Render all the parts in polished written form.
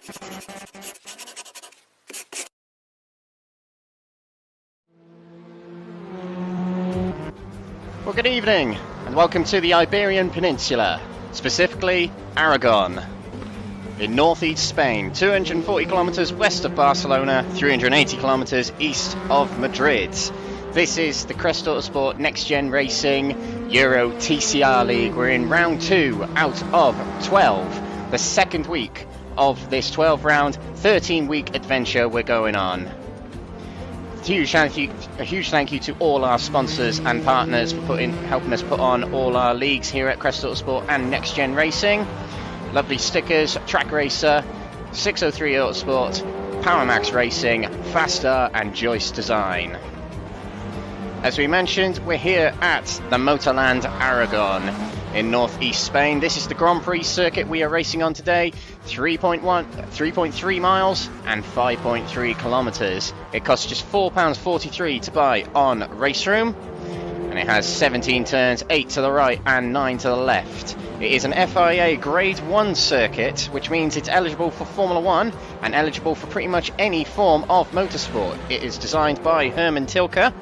Well, good evening, and welcome to the Iberian Peninsula, specifically Aragon, in northeast Spain, 240 kilometers west of Barcelona, 380 kilometers east of Madrid. This is the Crest Autosport Next Gen Racing Euro TCR League. We're in round 2 out of 12, the second week of this 12-round, 13-week adventure we're going on. A huge thank you to all our sponsors and partners for helping us put on all our leagues here at Crest Autosport and Next Gen Racing. Lovely stickers: Track Racer, 603 Autosport, PowerMax Racing, Faster and Joyce Design. As we mentioned, we're here at the Motorland Aragon in northeast Spain. This is the Grand Prix circuit we are racing on today. 3.3 miles and 5.3 kilometers. It costs just £4.43 to buy on RaceRoom, and it has 17 turns, 8 to the right and 9 to the left. It is an FIA Grade 1 circuit, which means it's eligible for Formula 1 and eligible for pretty much any form of motorsport. It is designed by Herman Tilke,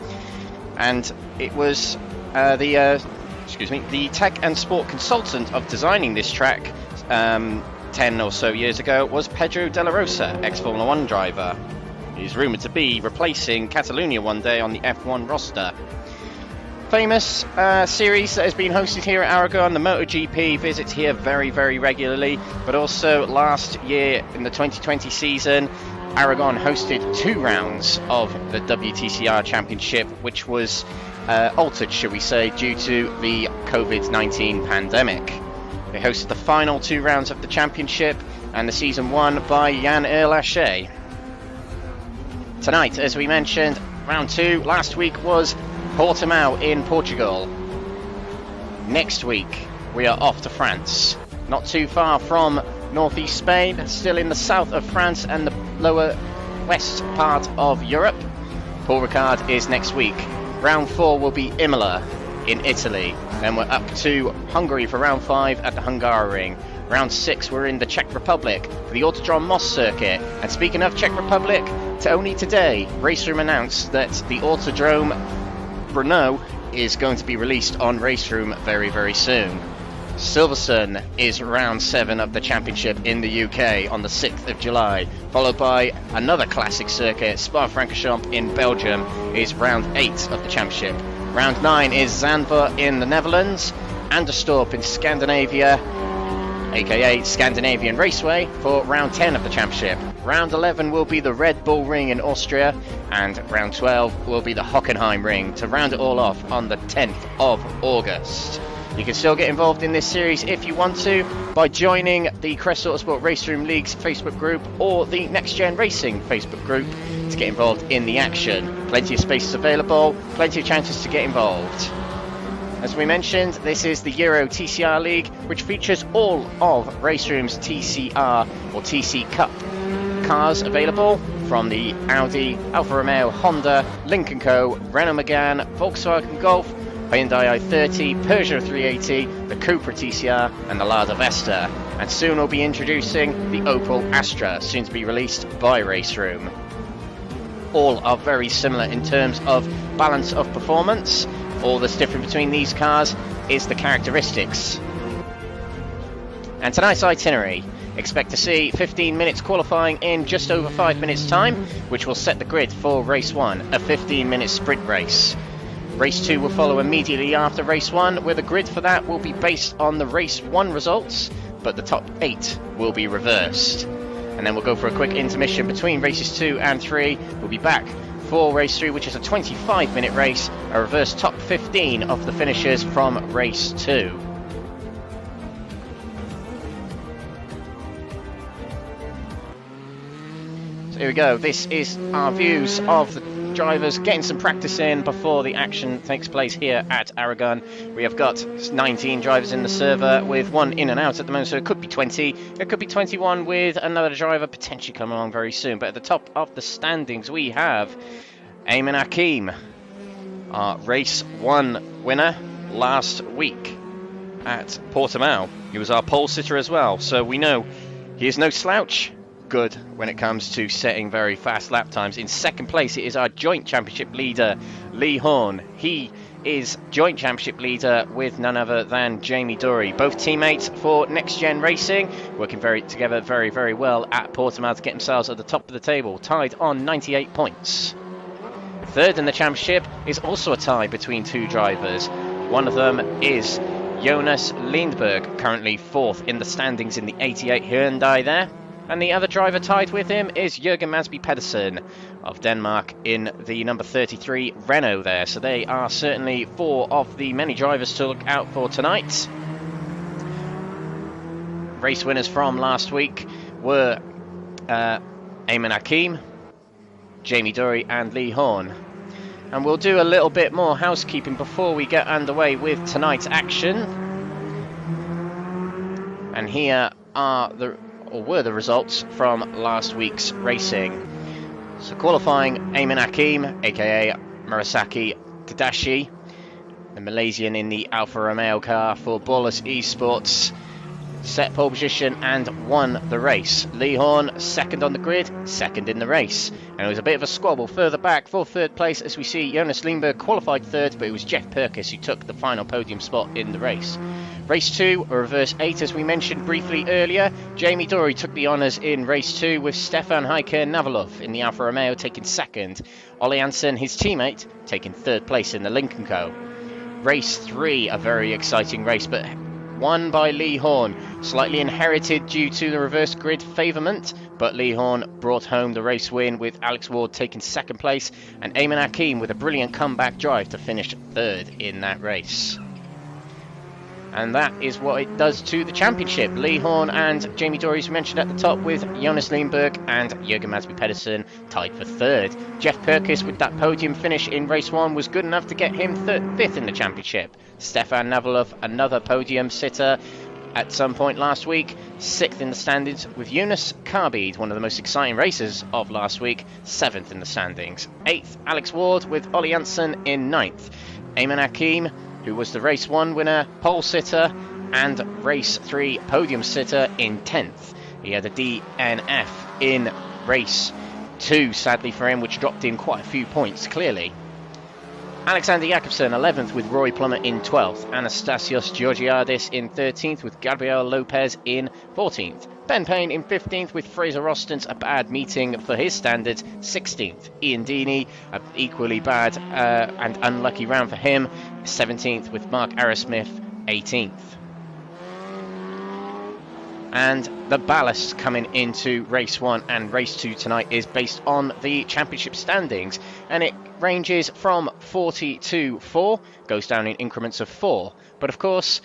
and it was the tech and sport consultant of designing this track 10 or so years ago was Pedro de la Rosa, ex-Formula 1 driver. He's rumoured to be replacing Catalunya one day on the F1 roster. Famous series that has been hosted here at Aragon. The MotoGP visits here very, very regularly, but also last year in the 2020 season, Aragon hosted 2 rounds of the WTCR Championship, which was altered, should we say, due to the COVID-19 pandemic. They hosted the final 2 rounds of the championship, and the season won by Jan Erlache. Tonight, as we mentioned, round 2 last week was Portimao in Portugal. Next week we are off to France, not too far from northeast Spain, still in the south of France and the lower west part of Europe. Paul Ricard is next week. Round 4 will be Imola in Italy. Then we're up to Hungary for round 5 at the Hungaroring. Round 6 we're in the Czech Republic for the Autodrom Most circuit. And speaking of Czech Republic, only today RaceRoom announced that the Autodrome Brno is going to be released on RaceRoom very, very soon. Silverstone is round 7 of the championship in the UK on the 6th of July, followed by another classic circuit. Spa-Francorchamps in Belgium is round 8 of the championship. Round 9 is Zandvoort in the Netherlands, Anderstorp in Scandinavia, aka Scandinavian Raceway, for round 10 of the championship. Round 11 will be the Red Bull Ring in Austria, and round 12 will be the Hockenheim Ring to round it all off on the 10th of August. You can still get involved in this series if you want to by joining the Crest Autosport RaceRoom League's Facebook group or the Next Gen Racing Facebook group to get involved in the action. Plenty of spaces available, plenty of chances to get involved. As we mentioned, this is the Euro TCR League, which features all of RaceRoom's TCR or TC Cup cars available, from the Audi, Alfa Romeo, Honda, Lynk & Co, Renault Megane, Volkswagen Golf, Hyundai i30, Peugeot 380, the Cupra TCR and the Lada Vesta. And soon we'll be introducing the Opel Astra, soon to be released by RaceRoom. All are very similar in terms of balance of performance. All that's different between these cars is the characteristics. And tonight's itinerary: expect to see 15 minutes qualifying in just over 5 minutes time, which will set the grid for race 1, a 15-minute sprint race. Race 2 will follow immediately after race 1, where the grid for that will be based on the race 1 results, but the top 8 will be reversed. And then we'll go for a quick intermission between races 2 and 3. We'll be back for race 3, which is a 25-minute race, a reverse top 15 of the finishers from race 2. So here we go. This is our views of the drivers getting some practice in before the action takes place here at Aragon. We have got 19 drivers in the server, with one in and out at the moment, so it could be 20, it could be 21 with another driver potentially coming along very soon. But at the top of the standings we have Ayman Hakim, our race 1 winner last week at Portimao. He was our pole sitter as well, so we know he is no slouch. good when it comes to setting very fast lap times. In second place, it is our joint championship leader, Lee Horn. He is joint championship leader with none other than Jamie Dury. Both teammates for NXTGEN Racing, working together very well at Portimao to get themselves at the top of the table, tied on 98 points. Third in the championship is also a tie between two drivers. One of them is Jonas Lindberg, currently fourth in the standings in the 88 Hyundai there. And the other driver tied with him is Jørgen Madsby Pedersen of Denmark in the number 33 Renault there. So they are certainly four of the many drivers to look out for tonight. Race winners from last week were Ayman Hakim, Jamie Dury and Lee Horn. And we'll do a little bit more housekeeping before we get underway with tonight's action. And here are were the results from last week's racing. So qualifying, Ayman Hakim, aka Murasaki Tadashi, the Malaysian in the Alfa Romeo car for Borlas Esports, set pole position and won the race. Lee Horn, second on the grid, second in the race. And it was a bit of a squabble further back for third place, as we see Jonas Lindberg qualified third, but it was Jeff Perkis who took the final podium spot in the race. Race 2, a reverse 8, as we mentioned briefly earlier. Jamie Dury took the honours in race 2 with Stefan Heike Navalov in the Alfa Romeo taking second. Ollie Hansen, his teammate, taking third place in the Lincoln Co. Race 3, a very exciting race, but won by Lee Horn, slightly inherited due to the reverse grid favourment, but Lee Horn brought home the race win with Alex Ward taking second place and Ayman Hakim with a brilliant comeback drive to finish third in that race. And that is what it does to the championship. Lee Horn and Jamie Dury, as we mentioned at the top, with Jonas Lindberg and Jørgen Madsby Pedersen tied for third. Jeff Perkis with that podium finish in race 1 was good enough to get him fifth in the championship. Stefan Navalov, another podium sitter at some point last week, sixth in the standings, with Yunus Karbid, one of the most exciting races of last week, seventh in the standings. Eighth, Alex Ward with Ollie Hansen in ninth. Ayman Hakim, who was the race 1 winner, pole sitter, and race 3 podium sitter in 10th. He had a DNF in race 2, sadly for him, which dropped him quite a few points, clearly. Alexander Jakobsen 11th with Rory Plummer in 12th. Anastasios Georgiadis in 13th with Gabriel Lopez in 14th. Ben Payne in 15th with Fraser Rostance, a bad meeting for his standards, 16th. Ian Deeney, an equally bad and unlucky round for him, 17th with Mark Arrowsmith, 18th. And the ballast coming into race 1 and race 2 tonight is based on the championship standings, and it ranges from 40 to 4, goes down in increments of 4. But of course,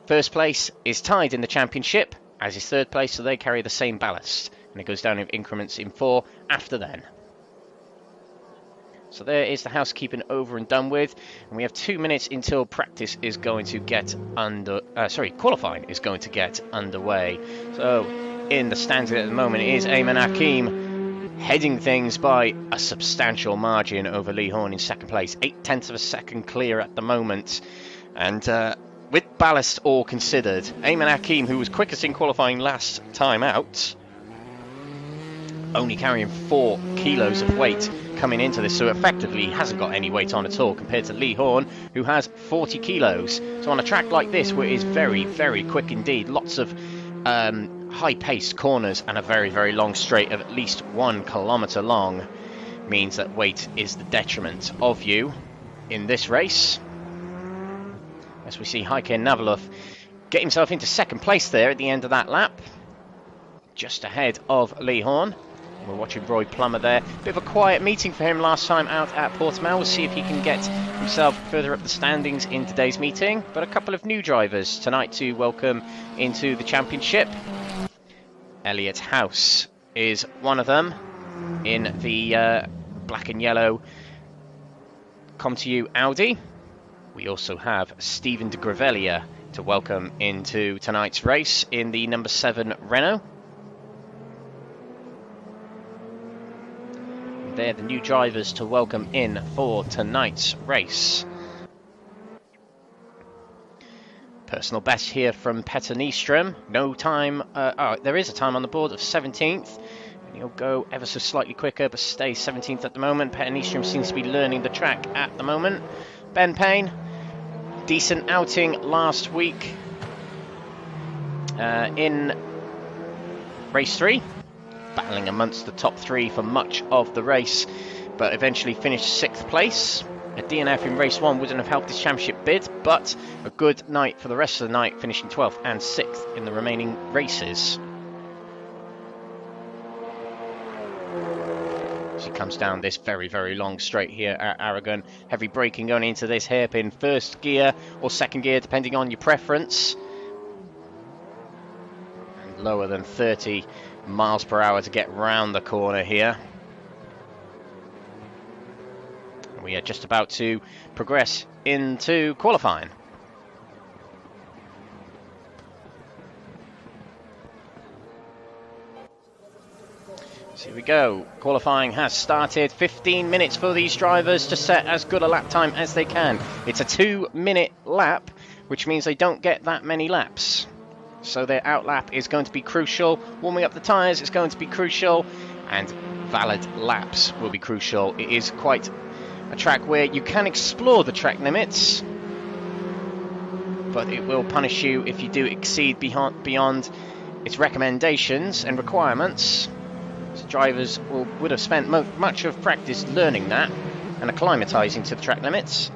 first place is tied in the championship, as is third place, so they carry the same ballast, and it goes down in increments in 4 after then. So there is the housekeeping over and done with, and we have 2 minutes until practice is going to get qualifying is going to get underway. So in the standings at the moment is Ayman Hakim heading things by a substantial margin over Lee Horn in second place, 0.8 of a second clear at the moment, and with ballast all considered, Ayman Hakim, who was quickest in qualifying last time out, only carrying 4 kilos of weight coming into this, so effectively he hasn't got any weight on at all compared to Lee Horn, who has 40 kilos. So on a track like this, where it is very quick indeed, lots of high-paced corners and a very long straight of at least 1 kilometre long, means that weight is the detriment of you in this race. As we see Heike Navalov get himself into second place there at the end of that lap, just ahead of Lee Horn. We're watching Roy Plummer there. Bit of a quiet meeting for him last time out at Portimao. We'll see if he can get himself further up the standings in today's meeting. But a couple of new drivers tonight to welcome into the championship. Elliot House is one of them in the black and yellow Comtiu Audi. We also have Stephen de Gravelia to welcome into tonight's race in the number 7 Renault. They're the new drivers to welcome in for tonight's race. Personal best here from Petter Nyström. No time. There is a time on the board of 17th. And he'll go ever so slightly quicker, but stays 17th at the moment. Petter Nyström seems to be learning the track at the moment. Ben Payne, decent outing last week in race 3. Battling amongst the top 3 for much of the race, but eventually finished 6th place. A DNF in race 1 wouldn't have helped his championship bid, but a good night for the rest of the night, finishing 12th and 6th in the remaining races. As he comes down this very, very long straight here at Aragon, heavy braking going into this hairpin, first gear or second gear, depending on your preference. And lower than 30 miles per hour to get round the corner here. We are just about to progress into qualifying. So here we go. Qualifying has started. 15 minutes for these drivers to set as good a lap time as they can. It's a 2-minute lap, which means they don't get that many laps. So their outlap is going to be crucial. Warming up the tyres is going to be crucial. And valid laps will be crucial. It is quite a track where you can explore the track limits, but it will punish you if you do exceed beyond its recommendations and requirements. So drivers would have spent much of practice learning that and acclimatising to the track limits.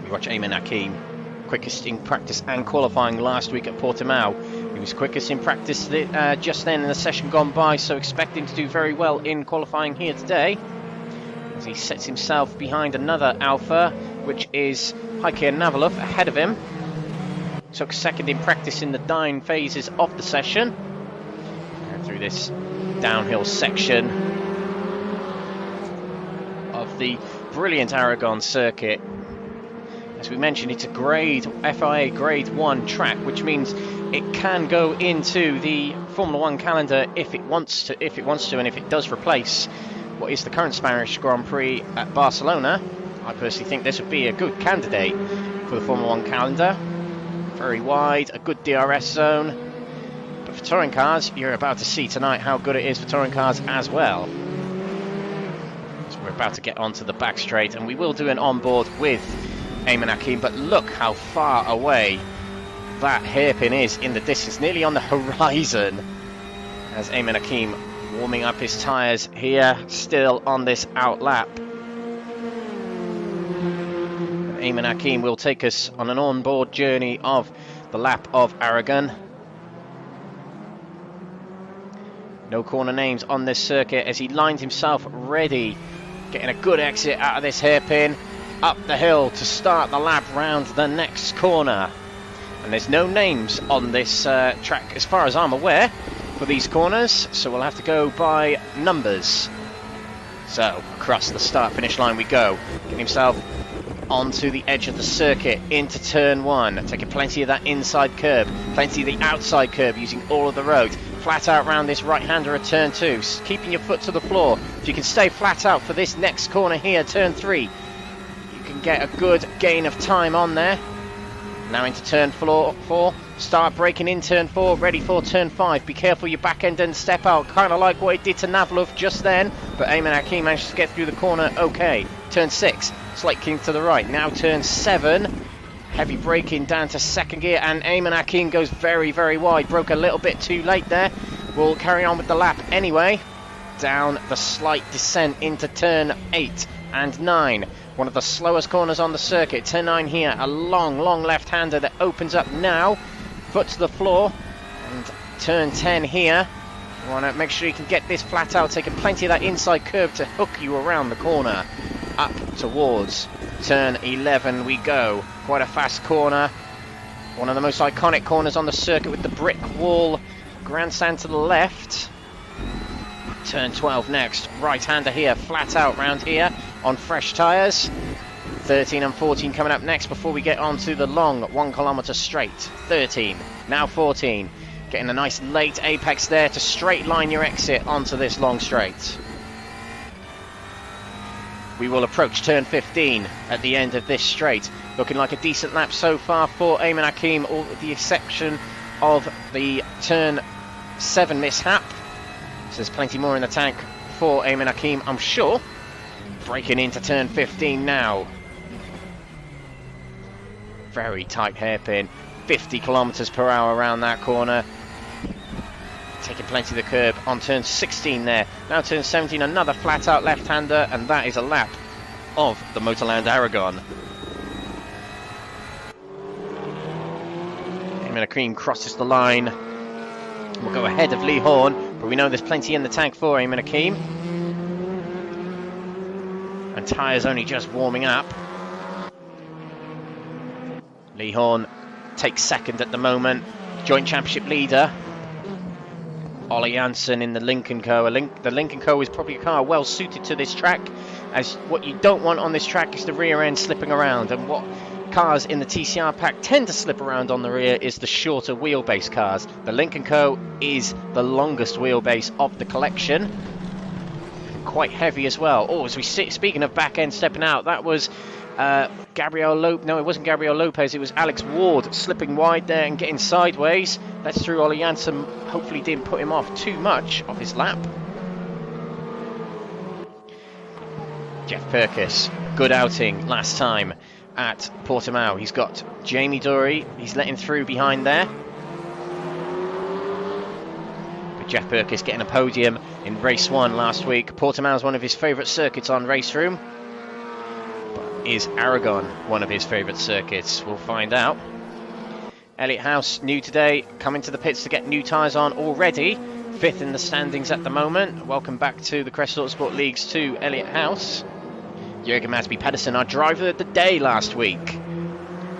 We watch Ayman Hakim, quickest in practice and qualifying last week at Portimao. He was quickest in practice just then in the session gone by, so expect him to do very well in qualifying here today, as he sets himself behind another Alpha, which is Heike Navalov ahead of him. Took second in practice in the dying phases of the session. And through this downhill section of the brilliant Aragon circuit. As we mentioned, it's a FIA Grade 1 track, which means it can go into the Formula 1 calendar if it wants to, and if it does replace what is the current Spanish Grand Prix at Barcelona. I personally think this would be a good candidate for the Formula 1 calendar. Very wide, a good DRS zone. But for touring cars, you're about to see tonight how good it is for touring cars as well. So we're about to get onto the back straight, and we will do an onboard with Ayman Hakim, but look how far away that hairpin is in the distance, nearly on the horizon, as Ayman Hakim warming up his tyres here, still on this outlap. Ayman Hakim will take us on an onboard journey of the lap of Aragon. No corner names on this circuit as he lines himself ready, getting a good exit out of this hairpin, up the hill to start the lap round the next corner. And there's no names on this track as far as I'm aware for these corners, so we'll have to go by numbers. So across the start finish line we go, getting himself onto the edge of the circuit into turn 1, taking plenty of that inside curb, plenty of the outside curb, using all of the road, flat out round this right hander at turn 2, keeping your foot to the floor. If you can stay flat out for this next corner here, turn 3, you can get a good gain of time on there. Now into turn 4, start braking in turn 4, ready for turn 5. Be careful your back end and step out, kind of like what it did to Navalov just then, but Ayman Hakim managed to get through the corner okay. Turn 6, slight kink to the right. Now turn 7, heavy braking down to second gear, and Ayman Hakim goes very, very wide. Broke a little bit too late there. We'll carry on with the lap anyway. Down the slight descent into turn 8 and 9. One of the slowest corners on the circuit. Turn 9 here, a long, long left-hander that opens up now. Foot to the floor. And turn 10 here. You want to make sure you can get this flat out, taking plenty of that inside curve to hook you around the corner. Up towards turn 11 we go. Quite a fast corner. One of the most iconic corners on the circuit with the brick wall grandstand to the left. Turn 12 next. Right-hander here, flat out round here on fresh tyres. 13 and 14 coming up next before we get onto the long 1 kilometre straight. 13, now 14. Getting a nice late apex there to straight line your exit onto this long straight. we will approach turn 15 at the end of this straight. Looking like a decent lap so far for Eamon Hakim, all with the exception of the turn 7 mishap. So there's plenty more in the tank for Eamon Hakim, I'm sure. Breaking into turn 15 now. Very tight hairpin, 50 kilometers per hour around that corner. Taking plenty of the curb on turn 16 there. Now turn 17, another flat out left-hander, and that is a lap of the Motorland Aragon. Eamon Hakim crosses the line. We'll go ahead of Lee Horn, but we know there's plenty in the tank for Eamon Hakim. And tyres only just warming up. Lee Horn takes second at the moment. Joint championship leader. Ollie Janssen in the Lincoln Co. The Lincoln Co. is probably a car well suited to this track, as what you don't want on this track is the rear end slipping around, and what cars in the TCR pack tend to slip around on the rear is the shorter wheelbase cars. The Lincoln Co. is the longest wheelbase of the collection, quite heavy as well. Oh, as we see, speaking of back end stepping out, that was Gabriel Lopez. No, it wasn't Gabriel Lopez, it was Alex Ward slipping wide there and getting sideways. That's through Ollie Janssen. Hopefully didn't put him off too much off his lap. Jeff Purkis, good outing last time at Portimao. He's got Jamie Dory, he's let him through behind there. But Jeff Purkis getting a podium in race 1 last week. Portimao is one of his favourite circuits on RaceRoom. Is Aragon one of his favourite circuits? We'll find out. Elliott House, new today, coming to the pits to get new tyres on already. 5th in the standings at the moment. Welcome back to the Crest Autosport Leagues to Elliott House. Jürgen Masby Pedersen, our driver of the day last week.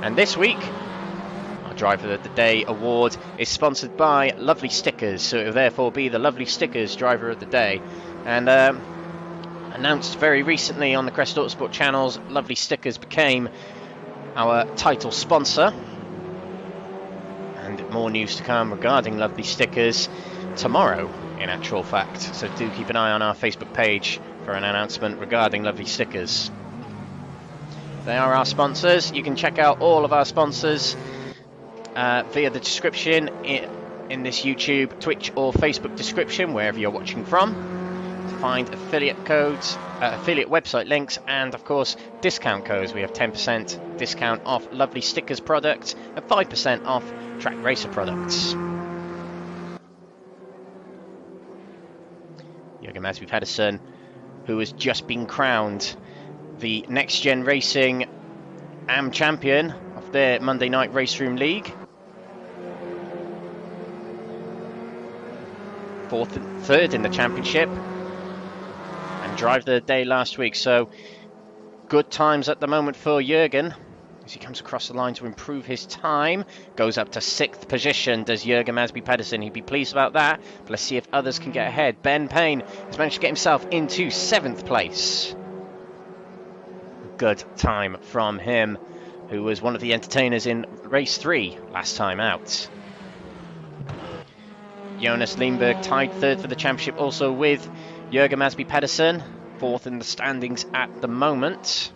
And this week, our driver of the day award is sponsored by Lovely Stickers, so it will therefore be the Lovely Stickers driver of the day. And announced very recently on the Crest Autosport channels, Lovely Stickers became our title sponsor. And more news to come regarding Lovely Stickers tomorrow, in actual fact. So do keep an eye on our Facebook page for an announcement regarding Lovely Stickers. They are our sponsors. You can check out all of our sponsors via the description in this YouTube, Twitch or Facebook description, wherever you're watching from. Find affiliate codes, affiliate website links, and of course discount codes. We have 10% discount off Lovely Stickers products and 5% off Track Racer products. Jürgen Masby Pedersen, who has just been crowned the NXTGEN Racing AM champion of their Monday Night RaceRoom League. 3rd in the championship. Drive of the day last week, so good times at the moment for Jürgen as he comes across the line to improve his time. Goes up to 6th position, does Jürgen Masby Pedersen. He'd be pleased about that, but let's see if others can get ahead. Ben Payne has managed to get himself into 7th place. Good time from him, who was one of the entertainers in race 3 last time out. Jonas Lindberg tied 3rd for the championship, also with Jürgen Masby Pedersen, 4th in the standings at the moment.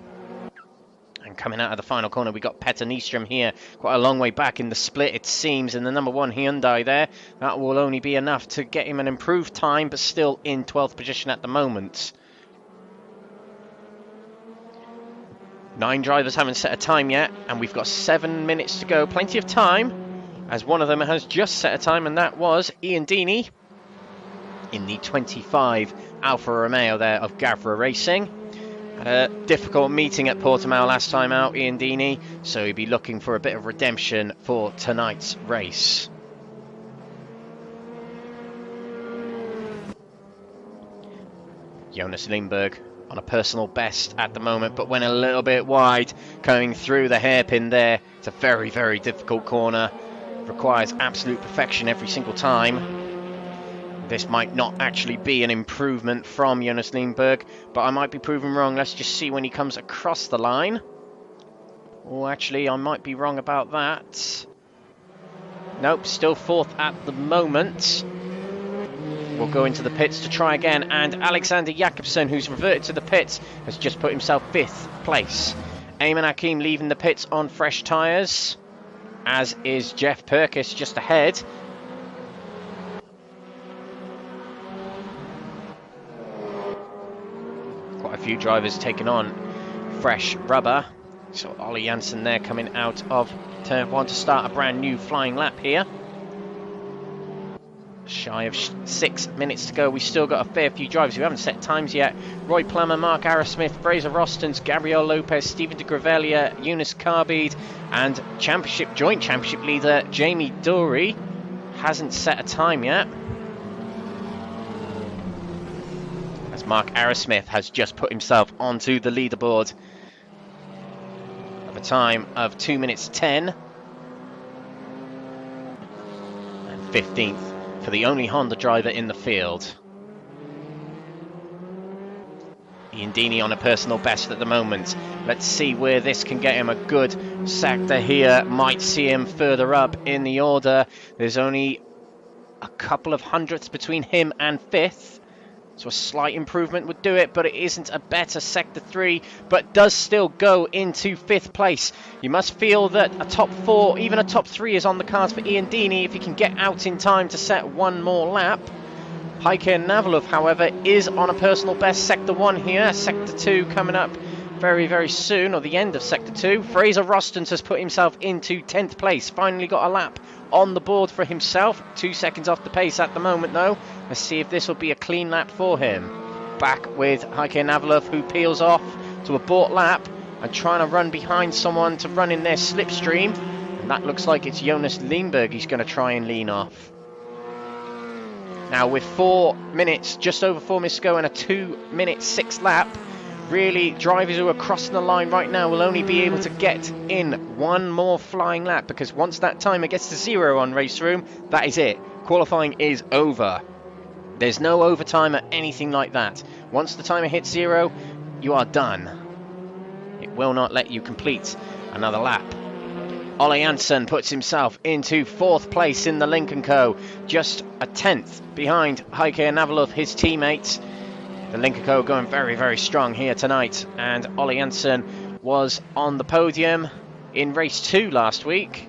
And coming out of the final corner, we got Petter Nyström here, quite a long way back in the split, it seems, in the number 1 Hyundai there. That will only be enough to get him an improved time, but still in 12th position at the moment. 9 drivers haven't set a time yet, and we've got 7 minutes to go. Plenty of time, as one of them has just set a time, and that was Ian Deeney in the 25 Alfa Romeo there of Gavra Racing. Had a difficult meeting at Portimao last time out, Ian Deeney, so he'll be looking for a bit of redemption for tonight's race. Jonas Lindberg on a personal best at the moment, but went a little bit wide coming through the hairpin there. It's a very, very difficult corner. Requires absolute perfection every single time. This might not actually be an improvement from Jonas Lindberg, but I might be proven wrong. Let's just see when he comes across the line. Oh, actually, I might be wrong about that. Nope, still 4th at the moment. will go into the pits to try again, and Alexander Jakobsen, who's reverted to the pits, has just put himself 5th place. Eamon Hakim leaving the pits on fresh tyres, as is Jeff Perkis just ahead. Quite a few drivers taking on fresh rubber. So Ollie Janssen there coming out of turn 1 to start a brand new flying lap here. Shy of 6 minutes to go. We've still got a fair few drivers who haven't set times yet. Roy Plummer, Mark Arrowsmith, Fraser Rostons, Gabriel Lopez, Stephen de Gravelia, Eunice Carbide, and joint championship leader Jamie Dory hasn't set a time yet. As Mark Arrowsmith has just put himself onto the leaderboard of a time of 2 minutes 10 and 15th. For the only Honda driver in the field. Ian Deeney on a personal best at the moment. Let's see where this can get him. A good sector here might see him further up in the order. There's only a couple of hundredths between him and 5th. So a slight improvement would do it, but it isn't a better Sector 3, but does still go into 5th place. You must feel that a top 4, even a top 3 is on the cards for Ian Deeney if he can get out in time to set one more lap. Heike Navalov, however, is on a personal best. Sector 1 here, Sector 2 coming up very, very soon, or the end of Sector 2. Fraser Rostons has put himself into 10th place, finally got a lap on the board for himself. 2 seconds off the pace at the moment though. Let's see if this will be a clean lap for him. Back with Heike Navalov, who peels off to a abort lap and trying to run behind someone to run in their slipstream. And that looks like it's Jonas Lindberg he's going to try and lean off. Now with 4 minutes, just over 4 minutes to go and a 2-minute 6 lap, really drivers who are crossing the line right now will only be able to get in one more flying lap, because once that timer gets to 0 on RaceRoom, that is it. Qualifying is over. There's no overtime or anything like that. Once the timer hits 0, you are done. It will not let you complete another lap. Ole Janssen puts himself into 4th place in the Lincoln Co. Just a 10th behind Heike Navalov, his teammate. The Lincoln Co. going very, very strong here tonight. And Ole Janssen was on the podium in race 2 last week.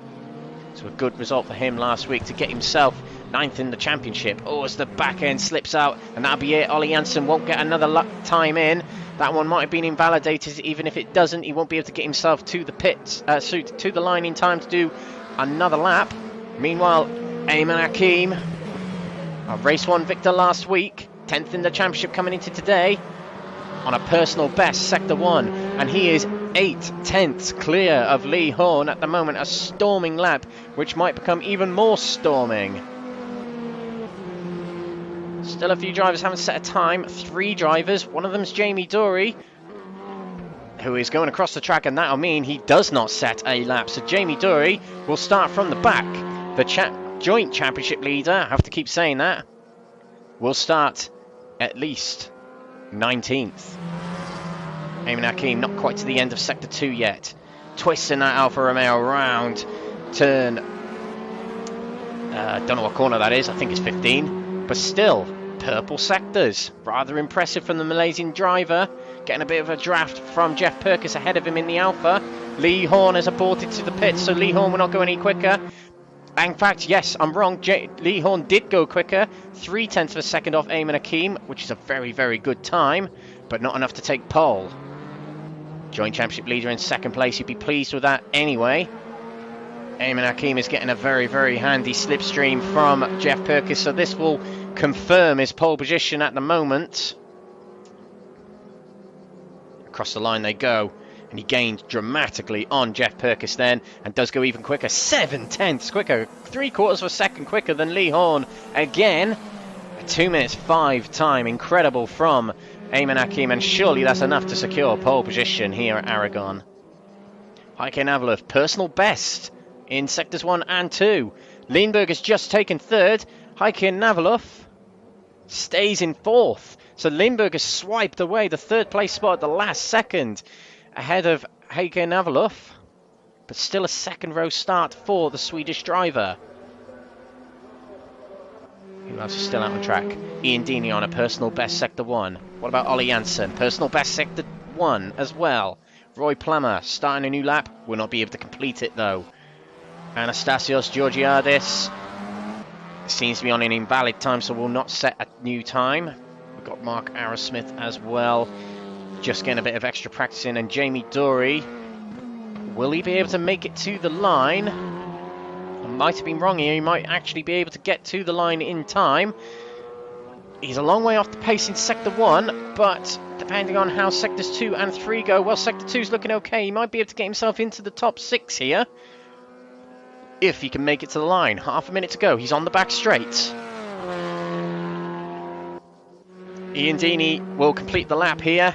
So a good result for him last week to get himself 9th in the championship. Oh, as the back end slips out, and that'll be it. Ole Janssen won't get another time in. That one might have been invalidated. Even if it doesn't, he won't be able to get himself to the pits, to the line in time to do another lap. Meanwhile, Eamon Hakim, a race 1 victor last week, 10th in the championship coming into today, on a personal best, Sector 1, and he is 8/10ths clear of Lee Horn at the moment. A storming lap, which might become even more storming. Still a few drivers haven't set a time. 3 drivers. One of them's Jamie Dory, who is going across the track, and that'll mean he does not set a lap. So Jamie Dory will start from the back. The joint championship leader, I have to keep saying that, will start at least 19th. Eamon Hakim not quite to the end of Sector 2 yet. Twisting that Alfa Romeo around turn, don't know what corner that is, I think it's 15. But still, purple sectors. Rather impressive from the Malaysian driver. Getting a bit of a draft from Jeff Perkis ahead of him in the Alfa. Lee Horn has aborted to the pits, so Lee Horn will not go any quicker. In fact, yes, I'm wrong. Lee Horn did go quicker. 3/10 of a second off Eamon Hakim, which is a very, very good time, but not enough to take pole. Joint championship leader in 2nd place. You'd be pleased with that anyway. Eamon Hakim is getting a very, very handy slipstream from Jeff Perkis, so this will confirm his pole position at the moment. Across the line they go, and he gained dramatically on Jeff Perkis then, and does go even quicker. 7/10ths quicker, 3/4 of a second quicker than Lee Horn. Again, a 2 minutes 5 time, incredible from Eamon Hakim, and surely that's enough to secure pole position here at Aragon. Heike Navalov, personal best in sectors 1 and 2. Lindberg has just taken 3rd. Heike Navalov stays in 4th. So Lindberg has swiped away the 3rd place spot at the last second ahead of Heike Navalov. But still a 2nd row start for the Swedish driver, who else is still out on track? Ian Deeney on a personal best Sector 1. What about Ollie Janssen? Personal best Sector 1 as well. Roy Plummer starting a new lap. Will not be able to complete it though. Anastasios Georgiadis seems to be on an invalid time, so will not set a new time. We've got Mark Arrowsmith as well, just getting a bit of extra practice in. And Jamie Dory, will he be able to make it to the line? I might have been wrong here. He might actually be able to get to the line in time. He's a long way off the pace in Sector 1, but depending on how Sectors 2 and 3 go, well, Sector 2 is looking okay. He might be able to get himself into the top 6 here, if he can make it to the line. Half a minute to go. He's on the back straight. Ian Deeney will complete the lap here.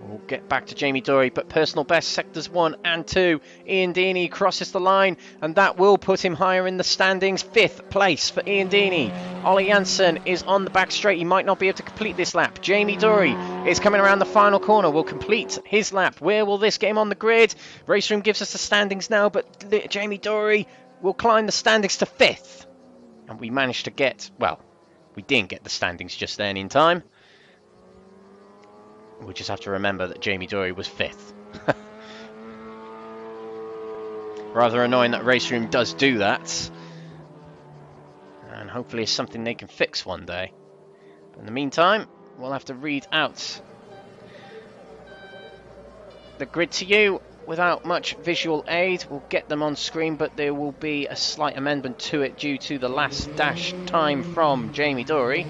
We'll get back to Jamie Dory, but personal best Sectors 1 and 2. Ian Deeney crosses the line, and that will put him higher in the standings. 5th place for Ian Deeney. Ollie Janssen is on the back straight. He might not be able to complete this lap. Jamie Dory is coming around the final corner. Will complete his lap. Where will this get him on the grid? RaceRoom gives us the standings now, but Jamie Dory will climb the standings to 5th. And we managed to get, well, we didn't get the standings just then in time. We just have to remember that Jamie Dory was 5th. Rather annoying that RaceRoom does do that. And hopefully it's something they can fix one day. But in the meantime, we'll have to read out the grid to you without much visual aid. We'll get them on screen, but there will be a slight amendment to it due to the last dash time from Jamie Dory.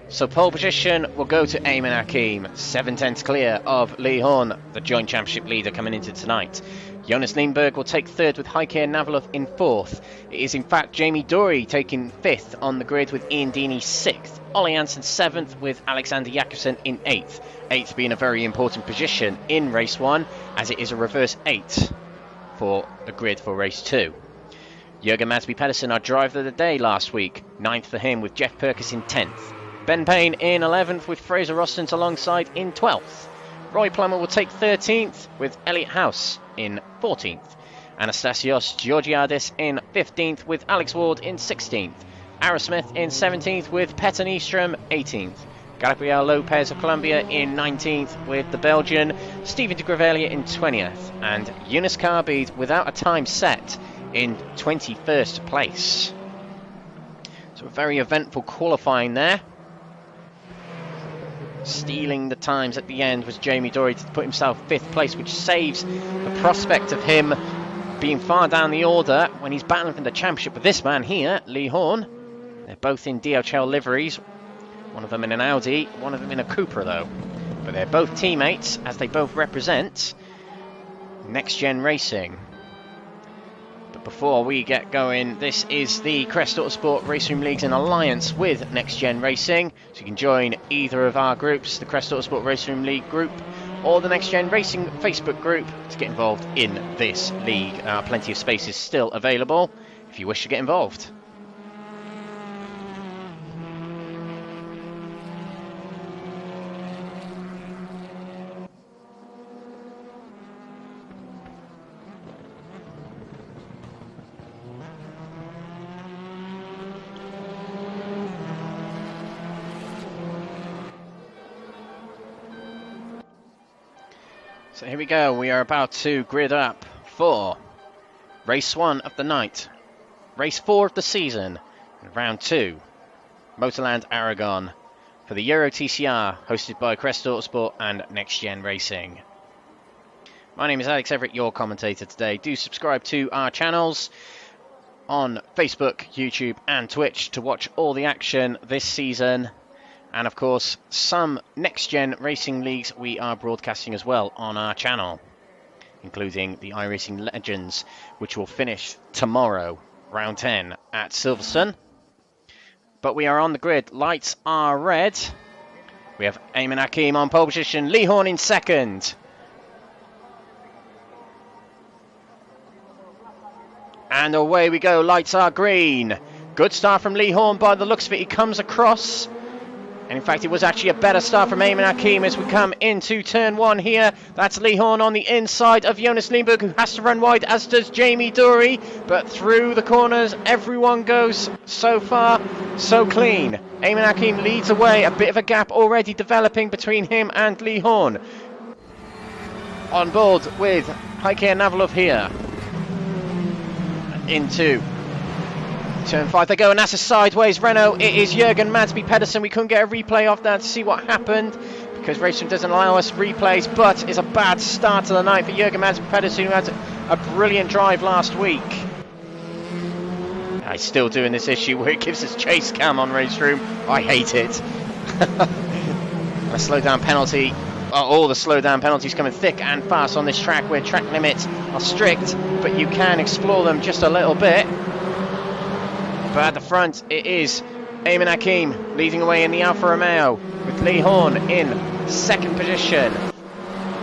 So pole position will go to Eamon Hakim, 7/10 clear of Lee Horn, the joint championship leader coming into tonight. Jonas Lindberg will take 3rd with Heike Navalov in 4th. It is in fact Jamie Dory taking 5th on the grid with Ian Deeney 6th. Ollie Janssen 7th with Alexander Jakobsen in 8th. 8th being a very important position in race 1, as it is a reverse 8 for the grid for race 2. Jürgen Madsby Pedersen, our driver of the day last week, 9th for him with Jeff Perkins in 10th. Ben Payne in 11th with Fraser Rostant alongside in 12th. Roy Plummer will take 13th with Elliot House in 14th. Anastasios Georgiadis in 15th with Alex Ward in 16th. Arrowsmith in 17th with Petter Nystrom 18th. Gabriel Lopez of Colombia in 19th with the Belgian. Stephen de Grevelia in 20th. And Eunice Carbide without a time set in 21st place. So a very eventful qualifying there. Stealing the times at the end was Jamie Dory to put himself 5th place, which saves the prospect of him being far down the order when he's battling for the championship with this man here, Lee Horn. They're both in DHL liveries, one of them in an Audi, one of them in a Cupra though. But they're both teammates, as they both represent NXTGEN Racing. But before we get going, this is the Crest Autosport RaceRoom Leagues in alliance with NXTGEN Racing. So you can join either of our groups, the Crest Autosport RaceRoom League group or the NXTGEN Racing Facebook group, to get involved in this league. Plenty of spaces still available if you wish to get involved. So here we go, we are about to grid up for race 1 of the night, race 4 of the season, and round 2, Motorland Aragon, for the Euro TCR, hosted by Crest Autosport and NXTGEN Racing. My name is Alex Everett, your commentator today. Do subscribe to our channels on Facebook, YouTube and Twitch to watch all the action this season. And of course, some NXTGEN Racing Leagues we are broadcasting as well on our channel, including the iRacing Legends, which will finish tomorrow, round 10 at Silverstone. But we are on the grid. Lights are red. We have Eamon Hakim on pole position, Lee Horn in 2nd. And away we go, lights are green. Good start from Lee Horn by the looks of it. He comes across. And in fact, it was actually a better start from Eamon Hakim as we come into turn 1 here. That's Lee Horn on the inside of Jonas Lindberg, who has to run wide, as does Jamie Dury. But through the corners, everyone goes so far, so clean. Eamon Hakim leads away, a bit of a gap already developing between him and Lee Horn. On board with Heike Navalov here. Into turn 5 they go, and that's a sideways Renault. It is Jürgen Madsby Pedersen. We couldn't get a replay of that to see what happened because RaceRoom doesn't allow us replays, but it's a bad start to the night for Jürgen Madsby Pedersen, who had a brilliant drive last week. He's still doing this issue where it gives us chase cam on RaceRoom. I hate it. A slowdown penalty. All the slowdown penalties coming thick and fast on this track where track limits are strict, but you can explore them just a little bit. But at the front, it is Eamon Hakim leading away in the Alfa Romeo, with Lee Horn in 2nd position.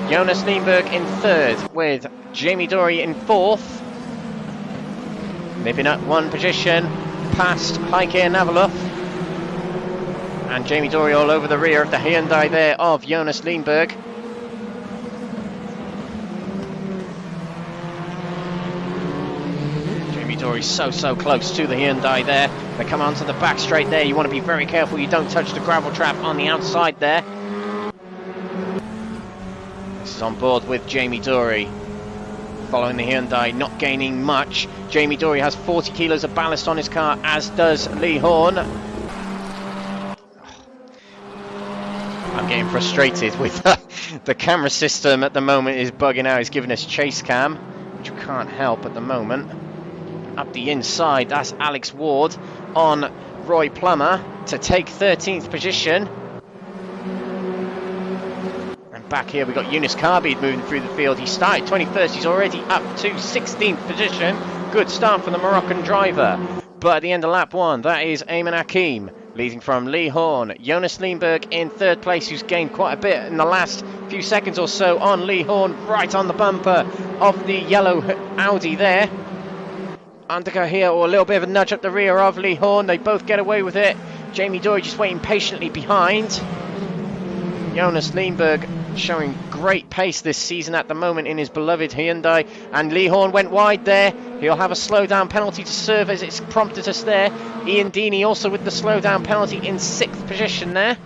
Jonas Lindberg in 3rd, with Jamie Dury in 4th. Nipping up 1 position past Heike Navalov. And Jamie Dury all over the rear of the Hyundai there of Jonas Lindberg. Dury so close to the Hyundai there. They come onto the back straight there. You want to be very careful you don't touch the gravel trap on the outside there. This is on board with Jamie Dury. Following the Hyundai, not gaining much. Jamie Dury has 40 kilos of ballast on his car, as does Lee Horn. I'm getting frustrated with the camera system at the moment is bugging out. It's giving us chase cam, which we can't help at the moment. Up the inside, that's Alex Ward on Roy Plummer to take 13th position. And back here we've got Eunice Carbide moving through the field. He started 21st, he's already up to 16th position. Good start from the Moroccan driver. But at the end of lap 1, that is Eamon Hakim leading from Lee Horn. Jonas Lindberg in 3rd place, who's gained quite a bit in the last few seconds or so on Lee Horn, right on the bumper of the yellow Audi there. Undercut here, or a little bit of a nudge up the rear of Lee Horn. They both get away with it. Jamie Dury just waiting patiently behind. Jonas Lindberg showing great pace this season at the moment in his beloved Hyundai. And Lee Horn went wide there. He'll have a slowdown penalty to serve as it's prompted us there. Ian Deeney also with the slowdown penalty in 6th position there.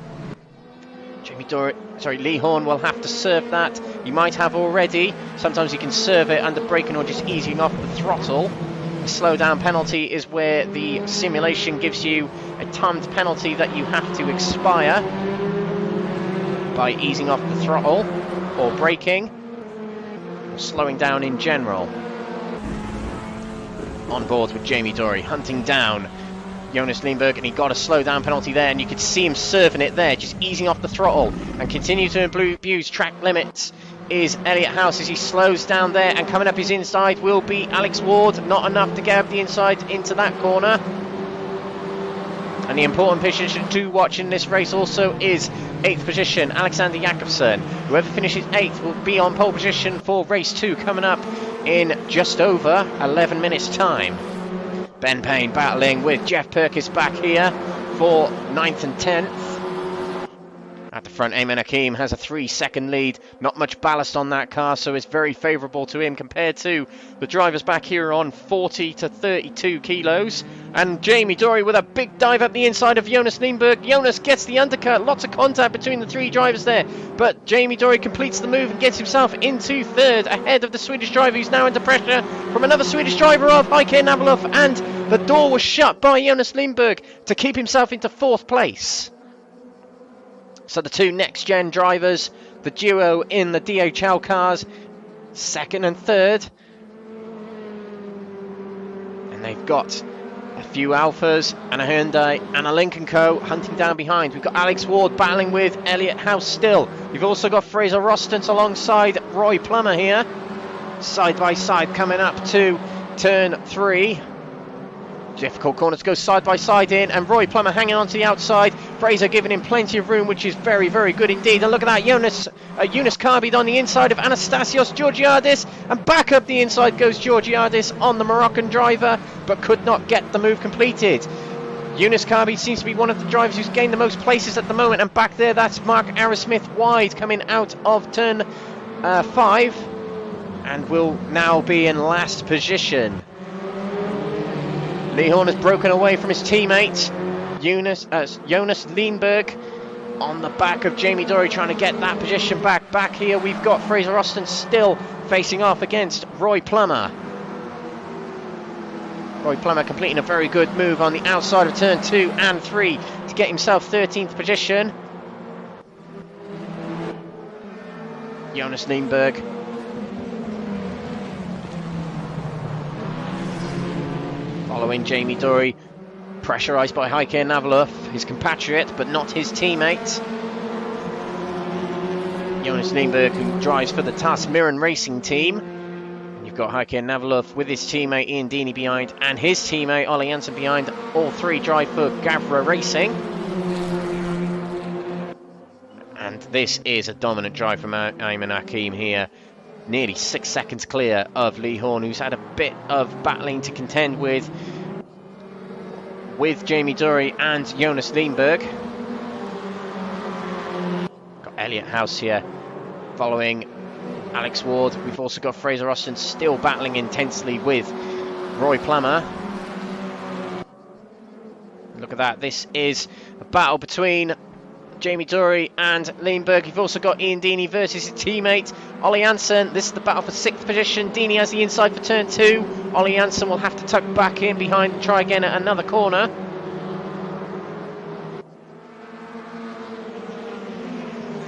Lee Horn will have to serve that. You might have already. Sometimes you can serve it under braking or just easing off the throttle. A slowdown penalty is where the simulation gives you a timed penalty that you have to expire by easing off the throttle or braking or slowing down in general. On board with Jamie Dury, hunting down Jonas Lindberg, and he got a slowdown penalty there, and you could see him serving it there, just easing off the throttle and continue to abuse track limits. Is Elliot House as he slows down there, and coming up his inside will be Alex Ward. Not enough to get up the inside into that corner. And the important position to watch in this race also is 8th position, Alexander Jakobsen. Whoever finishes 8th will be on pole position for race 2 coming up in just over 11 minutes time. Ben Payne battling with Jeff Perkis back here for 9th and 10th. At the front, Eamon Hakim has a 3-second lead. Not much ballast on that car, so it's very favourable to him compared to the drivers back here on 40 to 32 kilos. And Jamie Dury with a big dive up the inside of Jonas Lindberg. Jonas gets the undercut. Lots of contact between the 3 drivers there. But Jamie Dury completes the move and gets himself into 3rd, ahead of the Swedish driver, who's now under pressure from another Swedish driver of Heike Navalov. And the door was shut by Jonas Lindberg to keep himself into 4th place. So the 2 next-gen drivers, the duo in the DHL cars, 2nd and 3rd. And they've got a few Alphas and a Hyundai and a Lincoln Co. hunting down behind. We've got Alex Ward battling with Elliot House still. You've also got Fraser Rostant alongside Roy Plummer here. Side by side coming up to turn 3. Difficult corner to go side by side in, and Roy Plummer hanging on to the outside. Fraser giving him plenty of room, which is very, very good indeed. And look at that, Eunice Carbide on the inside of Anastasios Georgiadis, and back up the inside goes Georgiadis on the Moroccan driver, but could not get the move completed. Eunice Carby seems to be one of the drivers who's gained the most places at the moment, and back there that's Mark Arrowsmith wide coming out of turn 5, and will now be in last position. Lee Horn has broken away from his teammate Jonas Leenberg on the back of Jamie Dory, trying to get that position back. Back here we've got Fraser Austin still facing off against Roy Plummer. Roy Plummer completing a very good move on the outside of turn 2 and 3 to get himself 13th position. Jonas Leenberg following Jamie Dory, pressurised by Heike Navaluf, his compatriot but not his teammate. Jonas Leenberg, who drives for the TAS Mirren Racing team. You've got Heike Navaluf with his teammate Ian Deeney behind, and his teammate Ollie Janssen behind. All three drive for Gavra Racing. And this is a dominant drive from Ayman Hakim here. Nearly 6 seconds clear of Lee Horn, who's had a bit of battling to contend with Jamie Dory and Jonas Leenberg. Got Elliot House here following Alex Ward. We've also got Fraser Austin still battling intensely with Roy Plummer. Look at that. This is a battle between Jamie Dory and Leenberg. You've also got Ian Deeney versus his teammate Ollie Janssen. This is the battle for 6th position. Deeney has the inside for turn 2. Ollie Janssen will have to tuck back in behind and try again at another corner.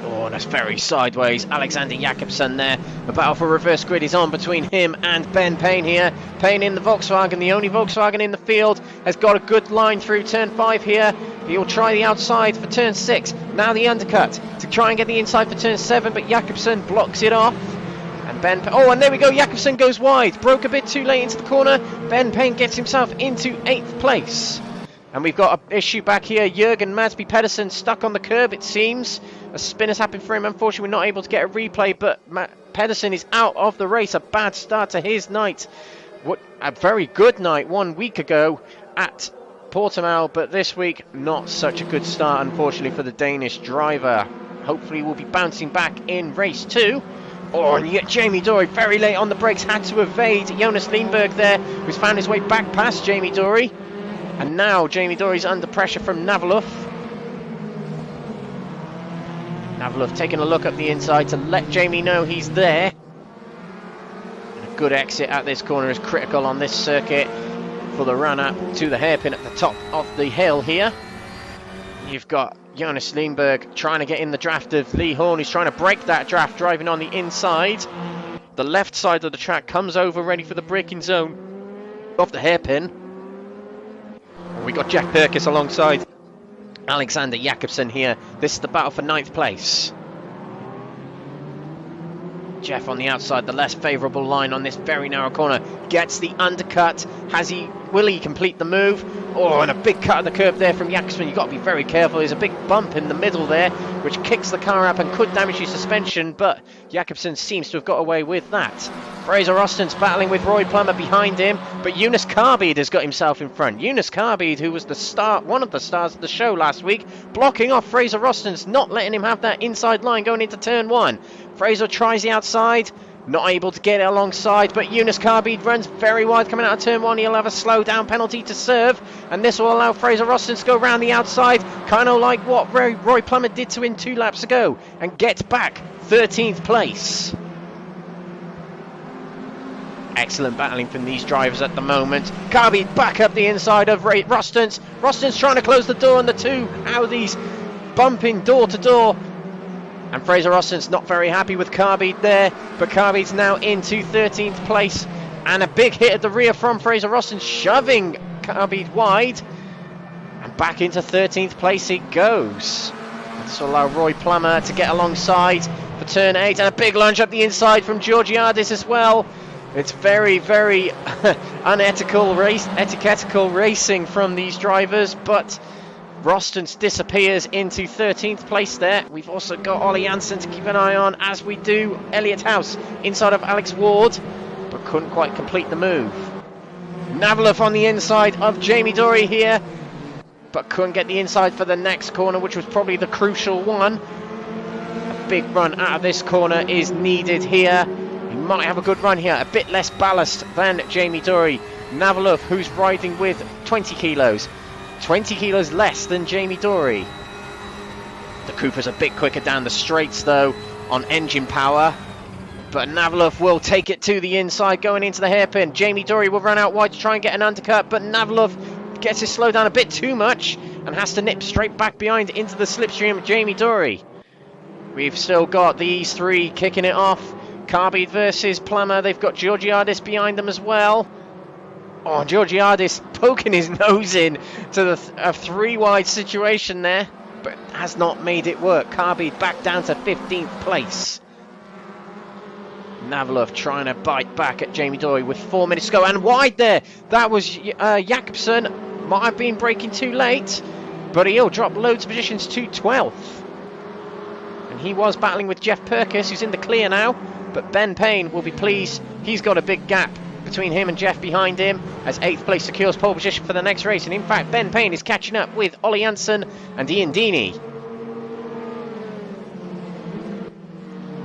Oh, that's very sideways. Alexander Jakobsen there. The battle for reverse grid is on between him and Ben Payne here. Payne in the Volkswagen, the only Volkswagen in the field, has got a good line through turn 5 here. He'll try the outside for turn 6. Now the undercut to try and get the inside for turn 7, but Jakobsen blocks it off. And and there we go. Jakobsen goes wide. Broke a bit too late into the corner. Ben Payne gets himself into 8th place. And we've got an issue back here. Jürgen Madsby Pedersen stuck on the curb, it seems. A spin has happened for him. Unfortunately, we're not able to get a replay, but Pedersen is out of the race. A bad start to his night. What a very good night 1 week ago at Portimao, but this week not such a good start, unfortunately, for the Danish driver. Hopefully we'll be bouncing back in race 2. Oh, and yet Jamie Dory very late on the brakes, had to evade Jonas Leenberg there, who's found his way back past Jamie Dory. And now Jamie Dory's under pressure from Navaluf. Navaluf taking a look up the inside to let Jamie know he's there. And a good exit at this corner is critical on this circuit for the run up to the hairpin at the top of the hill here. You've got Jonas Leenberg trying to get in the draft of Lee Horn, who's trying to break that draft, driving on the inside. The left side of the track comes over, ready for the braking zone of the hairpin. We got Jack Perkis alongside Alexander Jakobsen here. This is the battle for 9th place. Jeff on the outside, the less favourable line on this very narrow corner, gets the undercut. Will he complete the move? Oh, and a big cut of the curb there from Jakobsen. You've got to be very careful. There's a big bump in the middle there, which kicks the car up and could damage your suspension, but Jakobsen seems to have got away with that. Fraser Austin's battling with Roy Plummer behind him, but Eunice Carbead has got himself in front. Eunice Carbead, who was one of the stars of the show last week, blocking off Fraser Austin's, not letting him have that inside line going into turn 1. Fraser tries the outside, not able to get it alongside, but Eunice Carbead runs very wide coming out of turn 1. He'll have a slow down penalty to serve, and this will allow Fraser Austin to go around the outside, kind of like what Roy Plummer did to him 2 laps ago, and gets back 13th place. Excellent battling from these drivers at the moment. Carbead back up the inside of Rostens. Rostens trying to close the door on the 2 Audis, bumping door to door. And Fraser Austin's not very happy with Carbead there, but Carbead's now into 13th place. And a big hit at the rear from Fraser Austin, shoving Carbead wide. And back into 13th place it goes. This will allow Roy Plummer to get alongside for turn 8. And a big lunge up the inside from Georgiadis as well. It's very, very unethical etiquettical racing from these drivers, but Rostens disappears into 13th place there. We've also got Ollie Janssen to keep an eye on, as we do Elliot House inside of Alex Ward, but couldn't quite complete the move. Navaluf on the inside of Jamie Dory here. but couldn't get the inside for the next corner, which was probably the crucial one. A big run out of this corner is needed here. He might have a good run here, a bit less ballast than Jamie Dory. Navalov, who's riding with 20 kilos. 20 kilos less than Jamie Dory. The Cooper's a bit quicker down the straights though on engine power. But Navalov will take it to the inside going into the hairpin. Jamie Dory will run out wide to try and get an undercut, but Navalov gets his slow down a bit too much and has to nip straight back behind into the slipstream of Jamie Dory. We've still got these three kicking it off. Carbide versus Plummer. They've got Georgiadis behind them as well. Oh, Georgiadis poking his nose in to a three-wide situation there, but has not made it work. Carbide back down to 15th place. Navalov trying to bite back at Jamie Dory with 4 minutes to go, and wide there. That was Jakobsen. Might have been braking too late, but he'll drop loads of positions to 12th. And he was battling with Jeff Perkis, who's in the clear now, but Ben Payne will be pleased. He's got a big gap between him and Jeff behind him, as 8th place secures pole position for the next race. And in fact, Ben Payne is catching up with Ollie Janssen and Ian Deeney.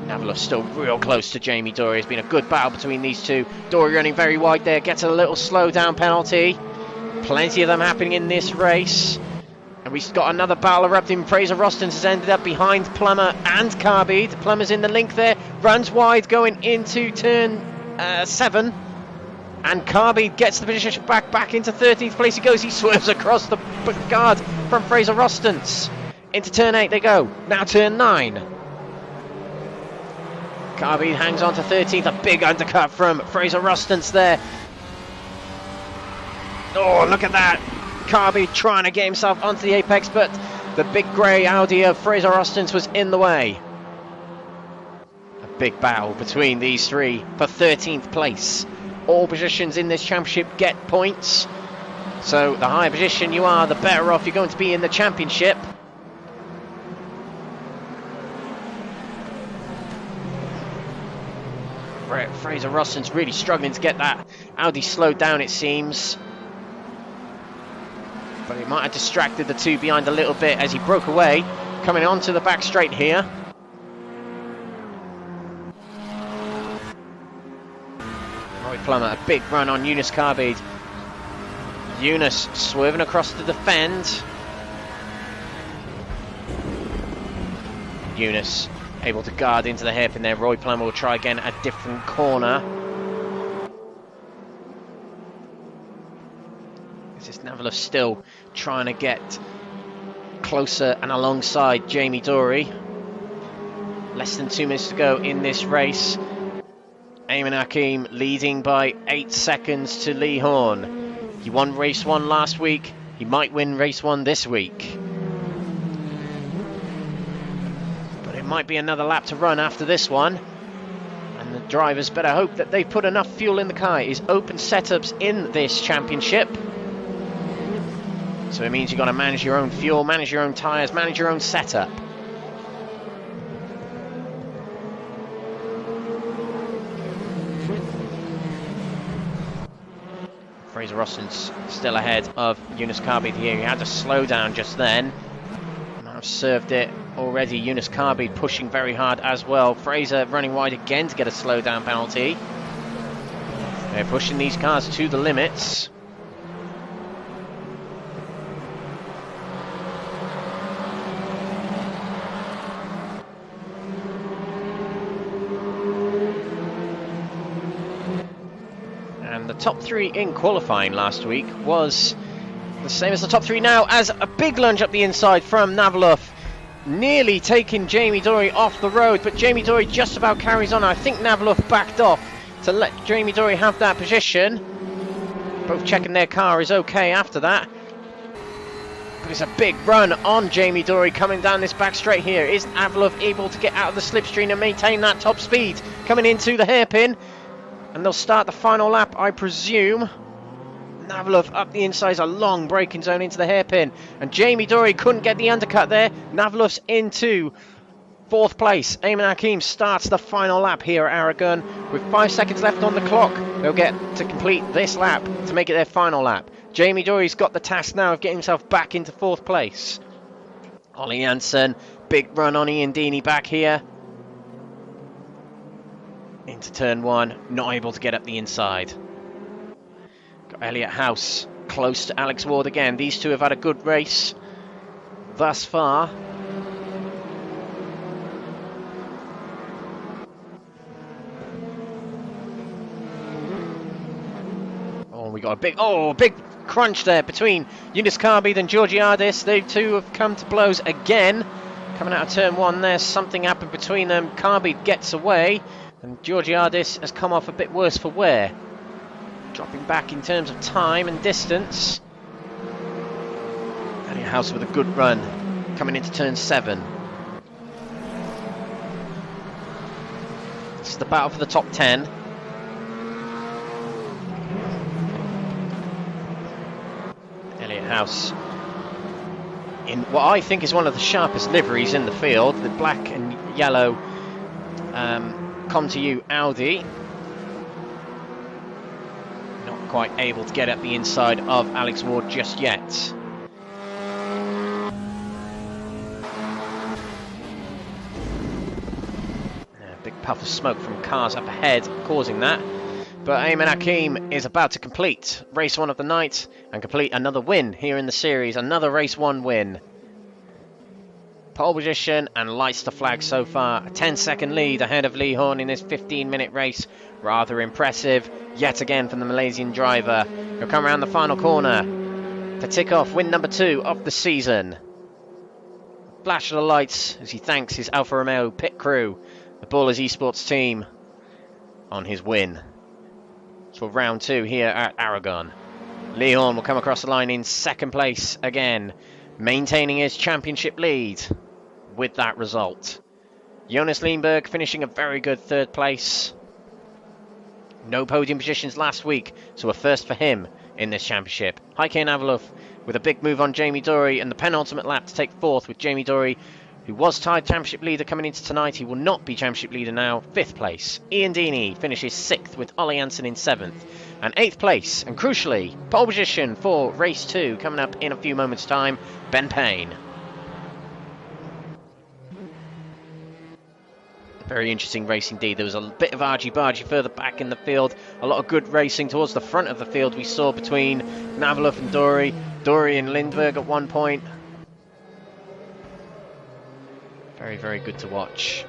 Navalov still real close to Jamie Dory. It's been a good battle between these two. Dory running very wide there, gets a little slowdown penalty. Plenty of them happening in this race. And we've got another battle erupting. Fraser Rostons has ended up behind Plummer and Carbide. Plummer's in the link there, runs wide going into turn 7. And Carbide gets the position back into 13th place. He goes, he swerves across the guard from Fraser Rostons. Into turn 8 they go, now turn 9. Carbide hangs on to 13th, a big undercut from Fraser Rostons there. Oh, look at that. Carbide trying to get himself onto the apex, but the big grey Audi of Fraser Rostons was in the way. A big battle between these three for 13th place. All positions in this championship get points. So the higher position you are, the better off you're going to be in the championship. Fraser Rostons really struggling to get that Audi slowed down, it seems. But it might have distracted the two behind a little bit as he broke away, coming onto the back straight here. Roy Plummer, a big run on Eunice Carbide. Eunice swerving across to defend. Eunice able to guard into the hairpin there. Roy Plummer will try again a different corner. This is Navalov still trying to get closer and alongside Jamie Dory. Less than 2 minutes to go in this race. Eamon Hakim leading by 8 seconds to Lee Horn. He won race 1 last week. He might win race 1 this week. But it might be another lap to run after this one. And the drivers better hope that they've put enough fuel in the car. It is open setups in this championship. So it means you've got to manage your own fuel, manage your own tyres, manage your own setup. Fraser Rostons still ahead of Eunice Carbide here. He had to slow down just then. Might have served it already. Eunice Carbide pushing very hard as well. Fraser running wide again to get a slowdown penalty. They're pushing these cars to the limits. The top 3 in qualifying last week was the same as the top 3 now, as a big lunge up the inside from Navalov, nearly taking Jamie Dory off the road, but Jamie Dory just about carries on. I think Navalov backed off to let Jamie Dory have that position. Both checking their car is okay after that. But it's a big run on Jamie Dory coming down this back straight here. Is Navalov able to get out of the slipstream and maintain that top speed coming into the hairpin? And they'll start the final lap, I presume. Navalov up the inside, a long braking zone into the hairpin. And Jamie Dory couldn't get the undercut there. Navalov's into 4th place. Eamon Hakim starts the final lap here at Aragon. With 5 seconds left on the clock, they'll get to complete this lap to make it their final lap. Jamie Dory's got the task now of getting himself back into 4th place. Ollie Janssen, big run on Ian Deeney back here. Into turn 1, not able to get up the inside. Got Elliot House close to Alex Ward again. These two have had a good race thus far. Oh, we got a big crunch there between Eunice Carbide and Georgiadis. They two have come to blows again. Coming out of turn 1 there, something happened between them. Carbide gets away, and Georgiadis has come off a bit worse for wear. Dropping back in terms of time and distance. Elliot House with a good run, coming into turn 7. This is the battle for the top 10. Elliot House in what I think is one of the sharpest liveries in the field, the black and yellow Come To You Audi. Not quite able to get at the inside of Alex Ward just yet. Big puff of smoke from cars up ahead causing that. But Ayman Hakim is about to complete race 1 of the night and complete another win here in the series. Another race 1 win. Pole position and lights the flag so far. A 10-second lead ahead of Lee Horn in this 15-minute race. Rather impressive yet again from the Malaysian driver. He'll come around the final corner to tick off win number 2 of the season. Flash of the lights as he thanks his Alfa Romeo pit crew, the Ballers Esports team, on his win. For round 2 here at Aragon. Lee Horn will come across the line in 2nd place again, maintaining his championship lead with that result. Jonas Lindberg finishing a very good 3rd place. No podium positions last week, so a first for him in this championship. Heike Navalov with a big move on Jamie Dory and the penultimate lap to take 4th with Jamie Dory, who was tied championship leader coming into tonight. He will not be championship leader now. 5th place. Ian Deeney finishes 6th with Ollie Janssen in 7th. And 8th place, and crucially, pole position for race 2 coming up in a few moments' time, Ben Payne. Very interesting race indeed. There was a bit of argy-bargy further back in the field. A lot of good racing towards the front of the field we saw between Navalov and Dory. Dory and Lindberg at one point. Very, very good to watch.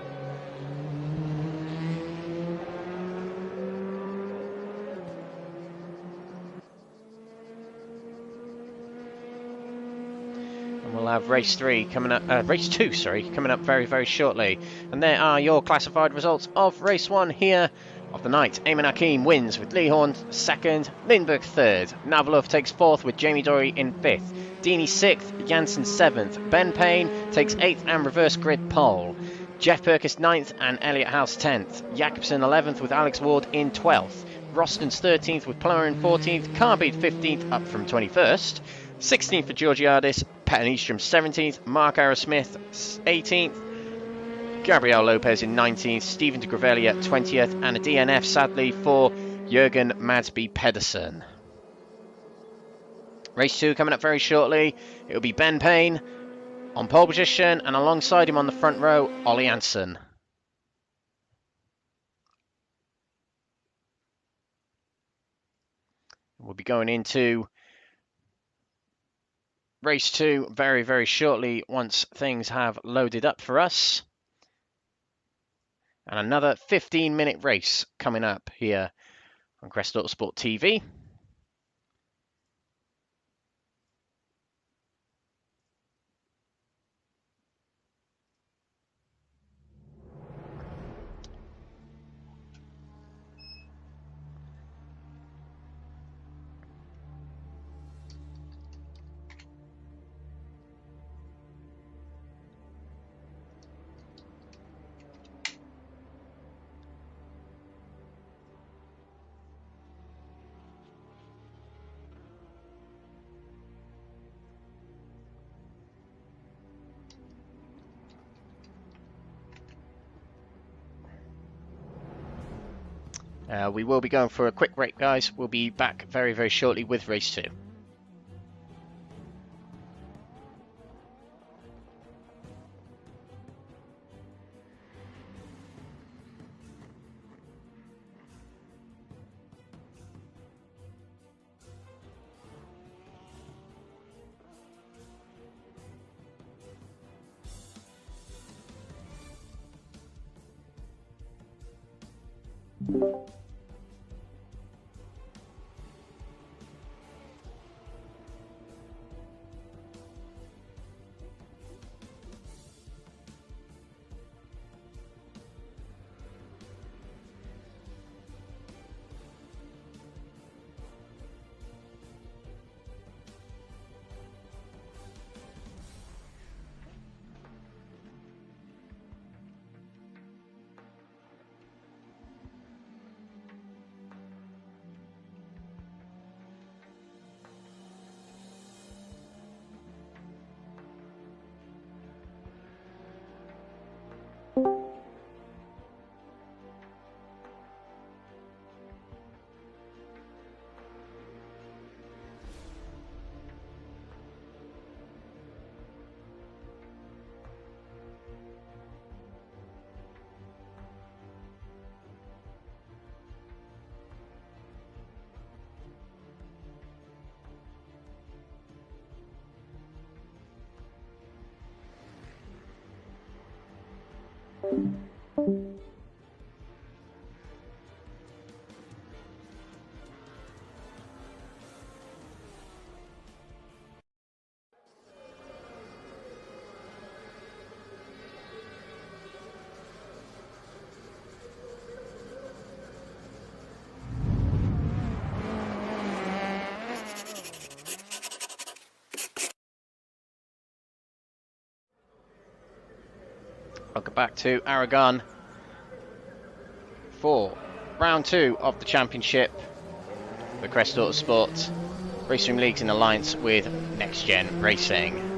And we'll have race 3 coming up, race 2, sorry, coming up very, very shortly. And there are your classified results of race 1 here of the night. Ayman Hakim wins with Lee Horn 2nd, Lindberg 3rd. Navalov takes 4th with Jamie Dory in 5th. Deeney 6th, Janssen 7th. Ben Payne takes 8th and reverse grid pole. Jeff Perkis 9th and Elliot House 10th. Jakobsen 11th with Alex Ward in 12th. Rostons 13th with Plummer in 14th. Carbide 15th up from 21st. 16th for Georgiadis. Pat Eastrom 17th. Mark Arrowsmith 18th. Gabriel Lopez in 19th. Stephen de Gravelli 20th. And a DNF sadly for Jürgen Madsby Pedersen. Race 2 coming up very shortly. It will be Ben Payne on pole position, and alongside him on the front row, Ollie Janssen. We'll be going into race 2 very, very shortly once things have loaded up for us. And another 15-minute race coming up here on Crest Autosport TV. We will be going for a quick break, guys. We'll be back very, very shortly with race 2. Welcome back to Aragon for round 2 of the championship. The Crest Autosport RaceRoom League's in alliance with NXTGEN Racing.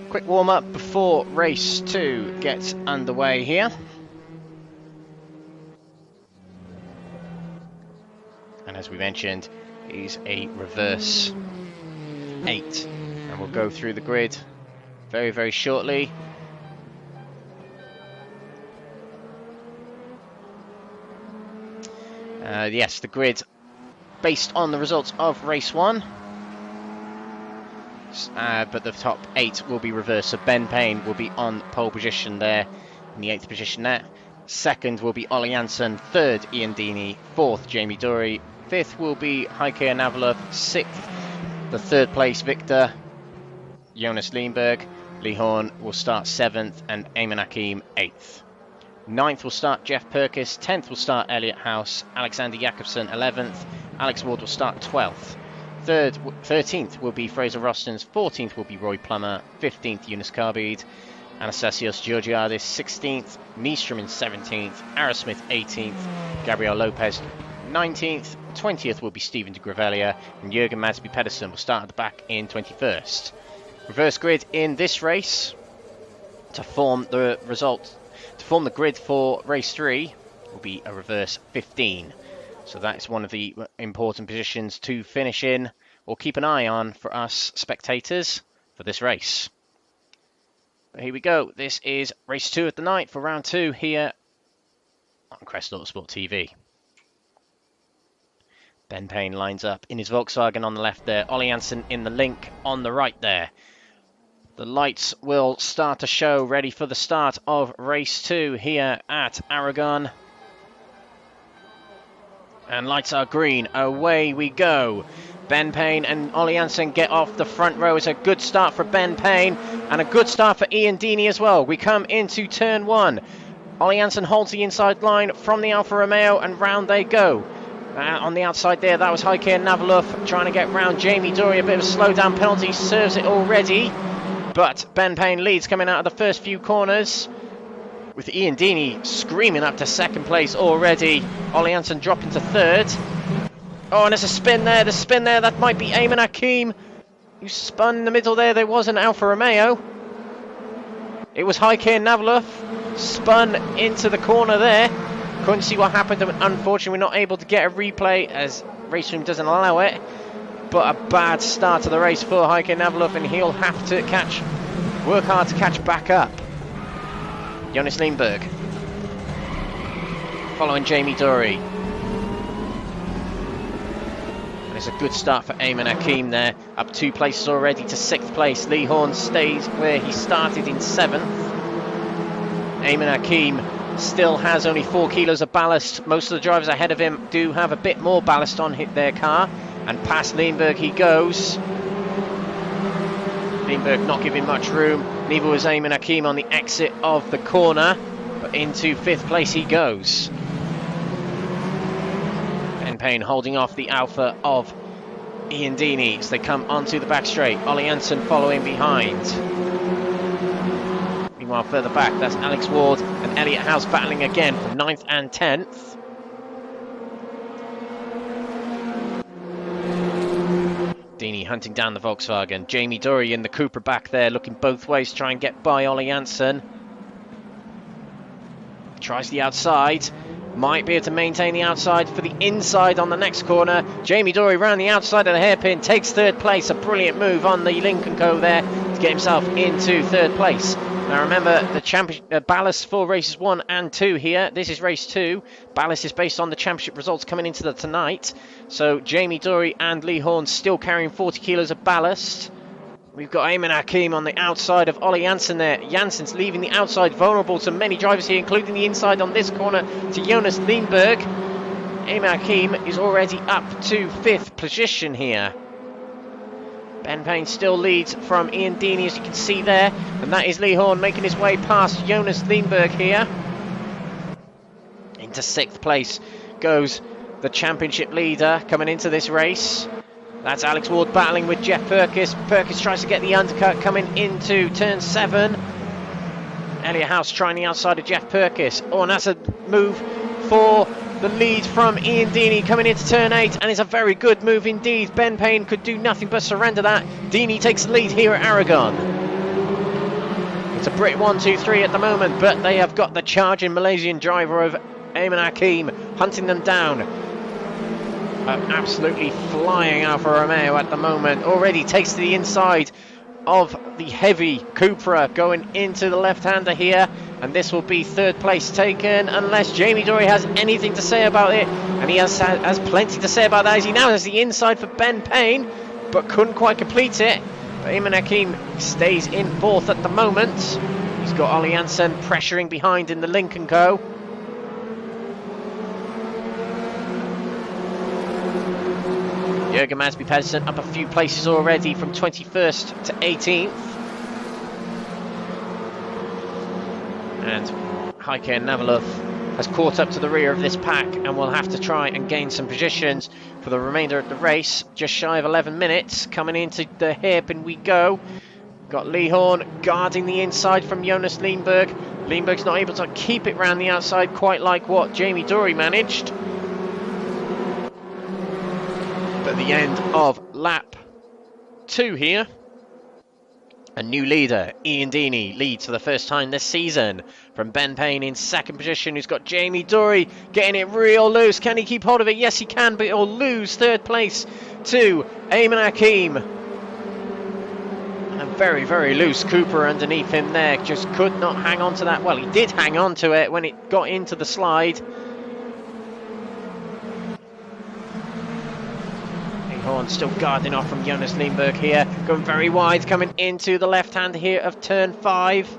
Quick warm up before race 2 gets underway here. And as we mentioned, it is a reverse 8. And we'll go through the grid very, very shortly. Yes, the grid based on the results of race 1. But the top 8 will be reversed. So Ben Payne will be on pole position there, in the 8th position there. 2nd will be Ollie Janssen. 3rd, Ian Deeney. 4th, Jamie Dury. 5th will be Heike Navalov. 6th, the 3rd place victor, Jonas Lindberg. Lee Horn will start 7th and Eamon Hakim 8th. 9th will start Jeff Perkis. 10th will start Elliot House. Alexander Jakobsen 11th. Alex Ward will start 12th. 13th will be Fraser Rostons. 14th will be Roy Plummer. 15th, Eunice Carbide. Anastasios Georgiadis 16th. Nystrom in 17th. Arrowsmith 18th. Gabriel Lopez 19th. 20th will be Stephen de Gravelia. And Jürgen Madsby Pedersen will start at the back in 21st. Reverse grid in this race to form the result. To form the grid for race 3 will be a reverse 15. So that's one of the important positions to finish in or keep an eye on for us spectators for this race. But here we go. This is race 2 of the night for round 2 here on Crest Autosport TV. Ben Payne lines up in his Volkswagen on the left there. Ollie Janssen in the Link on the right there. The lights will start to show, ready for the start of race 2 here at Aragon. And lights are green. Away we go. Ben Payne and Ollie Janssen get off the front row. It's a good start for Ben Payne and a good start for Ian Deeney as well. We come into turn 1. Ollie Janssen holds the inside line from the Alfa Romeo and round they go. On the outside there, that was Heike Navalov trying to get round Jamie Dury. A bit of a slowdown penalty, serves it already. But Ben Payne leads coming out of the first few corners, with Ian Deeney screaming up to 2nd place already. Ollie Janssen dropping to 3rd. Oh, and there's a spin there. The spin there, that might be Eamon Hakim, who spun in the middle there. There was an Alfa Romeo. It was Heike Navalov, spun into the corner there. Couldn't see what happened. Unfortunately, we're not able to get a replay as RaceRoom doesn't allow it. But a bad start to the race for Heike Navalov, and he'll have to work hard to catch back up. Jonas Lindberg following Jamie Dury. And it's a good start for Eamon Hakim there, up 2 places already to 6th place. Lee Horn stays where he started in 7th. Eamon Hakim still has only 4 kilos of ballast. Most of the drivers ahead of him do have a bit more ballast on their car. And past Lindberg he goes. Lindberg not giving much room. Neither was Eamon Hakim on the exit of the corner. But into 5th place he goes. Ben Payne holding off the Alpha of Ian Deeney as they come onto the back straight. Ollie Hansen following behind. Meanwhile, further back, that's Alex Ward and Elliot House battling again for 9th and 10th. Deeney hunting down the Volkswagen. Jamie Durry in the Cooper back there, looking both ways to try and get by Ollie Hansen. Tries the outside. Might be able to maintain the outside for the inside on the next corner. Jamie Durry round the outside of the hairpin, takes 3rd place. A brilliant move on the Lincoln Co there to get himself into 3rd place. Now remember, the championship ballast for races 1 and 2 here. This is race 2. Ballast is based on the championship results coming into the tonight. So Jamie Durry and Lee Horn still carrying 40 kilos of ballast. We've got Eamon Hakim on the outside of Ollie Janssen there. Janssen's leaving the outside vulnerable to many drivers here, including the inside on this corner to Jonas Lindberg. Eamon Hakim is already up to 5th position here. Ben Payne still leads from Ian Deeney, as you can see there. And that is Lee Horn making his way past Jonas Lindberg here. Into 6th place goes the championship leader coming into this race. That's Alex Ward battling with Jeff Perkis. Perkis tries to get the undercut coming into turn 7. Elliot House trying the outside of Jeff Perkis. Oh, and that's a move for the lead from Ian Deeney coming into turn 8. And it's a very good move indeed. Ben Payne could do nothing but surrender that. Deeney takes the lead here at Aragon. It's a Brit 1-2-3 at the moment, but they have got the charging Malaysian driver of Eamon Hakim hunting them down. Absolutely flying Alfa Romeo at the moment. Already takes to the inside of the heavy Cupra going into the left-hander here. And this will be 3rd place taken unless Jamie Durry has anything to say about it. And he has plenty to say about that as he now has the inside for Ben Payne, but couldn't quite complete it. But Eamon Hakim stays in 4th at the moment. He's got Ollie Janssen pressuring behind in the Lincoln Co. Jürgen Masby Pedersen up a few places already from 21st to 18th. And Heike Navalov has caught up to the rear of this pack and will have to try and gain some positions for the remainder of the race. Just shy of 11 minutes. Coming into the hairpin we go. Got Lee Horn guarding the inside from Jonas Lindberg. Lindberg's not able to keep it round the outside quite like what Jamie Durry managed. At the end of lap 2 here, a new leader, Ian Deeney, leads for the first time this season from Ben Payne in 2nd position, who's got Jamie Durry getting it real loose. Can he keep hold of it? Yes, he can, but he'll lose 3rd place to Eamon Hakim. A very, very loose Cooper underneath him there. Just could not hang on to that. Well, he did hang on to it when it got into the slide. Horn still guarding off from Jonas Lindberg here, going very wide, coming into the left hand here of turn 5.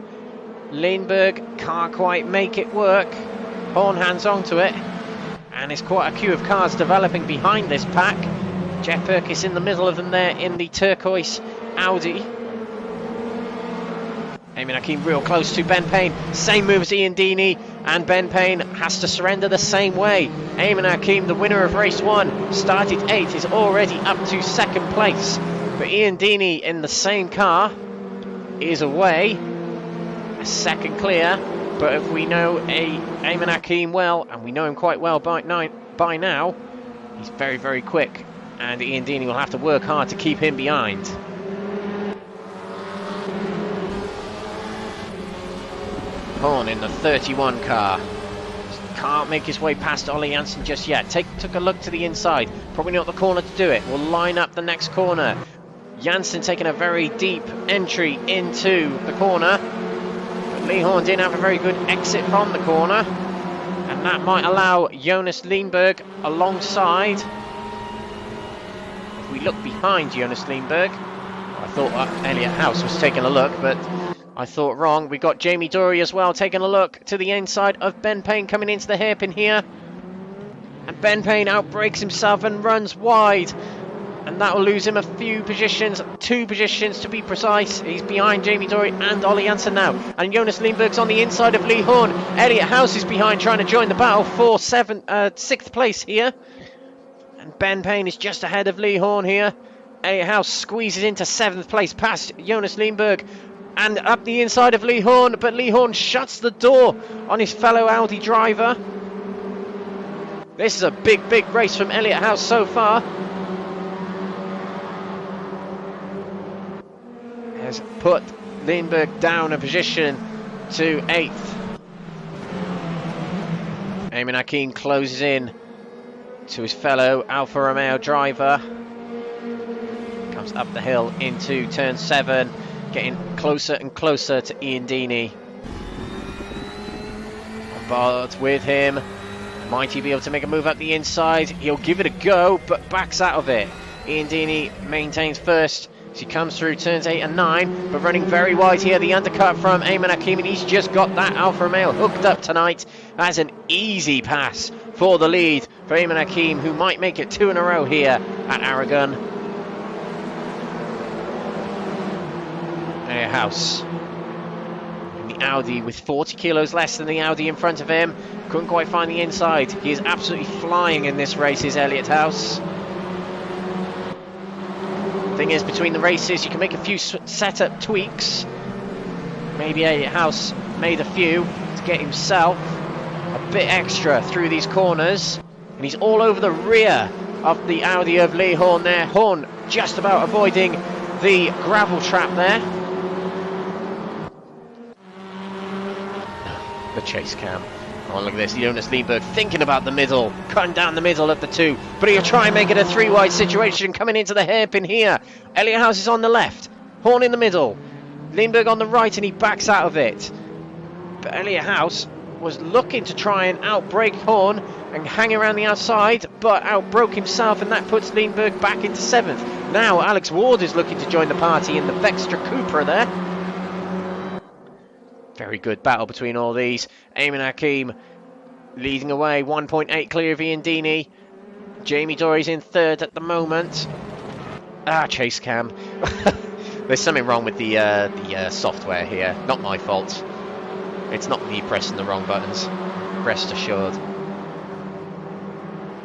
Lindberg can't quite make it work. Horn hands on to it, and there's quite a queue of cars developing behind this pack. Jeff Perkis in the middle of them there in the turquoise Audi. Eamon Hakim real close to Ben Payne. Same move as Ian Deeney, and Ben Payne has to surrender the same way. Eamon Hakim, the winner of race 1, started 8, is already up to 2nd place. But Ian Deeney in the same car is away. A 2nd clear. But if we know Eamon Hakim well, and we know him quite well by now, he's very, very quick. And Ian Deeney will have to work hard to keep him behind. Horn in the 31 car. Can't make his way past Ollie Janssen just yet. Took a look to the inside. Probably not the corner to do it. Will line up the next corner. Janssen taking a very deep entry into the corner. But Lee Horn didn't have a very good exit from the corner. And that might allow Jonas Lindberg alongside. If we look behind Jonas Lindberg, I thought Elliot House was taking a look, but I thought wrong. We got Jamie Dory as well taking a look to the inside of Ben Payne coming into the hairpin here. And Ben Payne outbrakes himself and runs wide. And that will lose him a few positions, 2 positions to be precise. He's behind Jamie Dory and Ollie Jansen now. And Jonas Lindberg's on the inside of Lee Horn. Elliot House is behind trying to join the battle for 6th place here. And Ben Payne is just ahead of Lee Horn here. Elliot House squeezes into 7th place past Jonas Lindberg. And up the inside of Lee Horn. But Lee Horn shuts the door on his fellow Audi driver. This is a big race from Elliot House so far. Has put Lindberg down a position to 8th. Eamon Hakim closes in to his fellow Alfa Romeo driver. Comes up the hill into turn 7, getting closer and closer to Ian Deeney. But with him, might he be able to make a move up the inside? He'll give it a go, but backs out of it. Ian Deeney maintains first. He comes through turns 8 and 9, but running very wide here. The undercut from Eamon Hakim, and he's just got that Alfa Romeo hooked up tonight. That's an easy pass for the lead for Eamon Hakim, who might make it 2 in a row here at Aragon. Elliot House. The Audi with 40 kilos less than the Audi in front of him. Couldn't quite find the inside. He is absolutely flying in this race, is Elliot House. Thing is, between the races you can make a few setup tweaks. Maybe Elliot House made a few to get himself a bit extra through these corners, and he's all over the rear of the Audi of Lee Horn there. Horn just about avoiding the gravel trap there. The chase cam. Oh, look at this, Jonas Lindberg thinking about the middle, cutting down the middle of the 2, but he'll try and make it a 3-wide situation coming into the hairpin here. Elliot House is on the left, Horn in the middle, Lindberg on the right, and he backs out of it. But Elliot House was looking to try and outbrake Horn and hang around the outside, but outbroke himself, and that puts Lindberg back into 7th. Now Alex Ward is looking to join the party in the Vextra Cupra there. Very good battle between all these. Eamon Hakim leading away, 1.8 clear of Ian Deeney. Jamie Dory's in 3rd at the moment. Chase cam. There's something wrong with the software here. Not my fault. It's not me pressing the wrong buttons. Rest assured.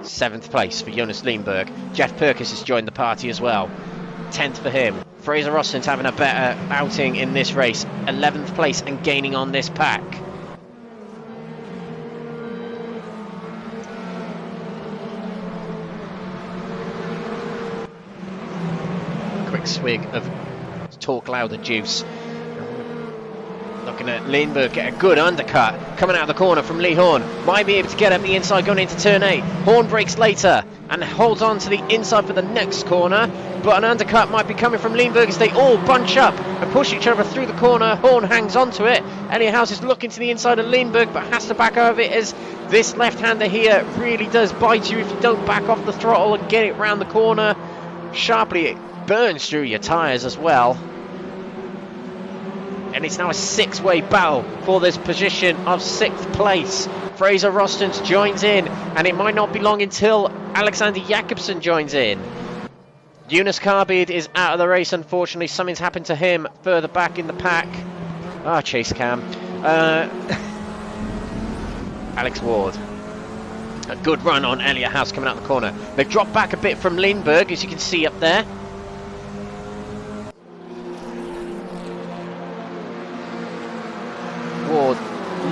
7th place for Jonas Lindberg. Jeff Perkis has joined the party as well. 10th for him. Fraser Roston's having a better outing in this race. 11th place and gaining on this pack. Quick swig of Talk Louder juice. Looking at Lindberg get a good undercut coming out of the corner from Lee Horn. Might be able to get up the inside going into turn 8. Horn breaks later and holds on to the inside for the next corner, but an undercut might be coming from Lindberg as they all bunch up and push each other through the corner. Horn hangs on to it. Elliot House is looking to the inside of Lindberg, but has to back out of it as this left-hander here really does bite you if you don't back off the throttle and get it round the corner sharply. It burns through your tyres as well. And it's now a 6-way battle for this position of 6th place. Fraser Rostons joins in, and it might not be long until Alexander Jakobsen joins in. Eunice Carbide is out of the race, unfortunately. Something's happened to him further back in the pack. Chase cam. Alex Ward. A good run on Elliot House coming out the corner. They've dropped back a bit from Lindberg, as you can see up there. Ward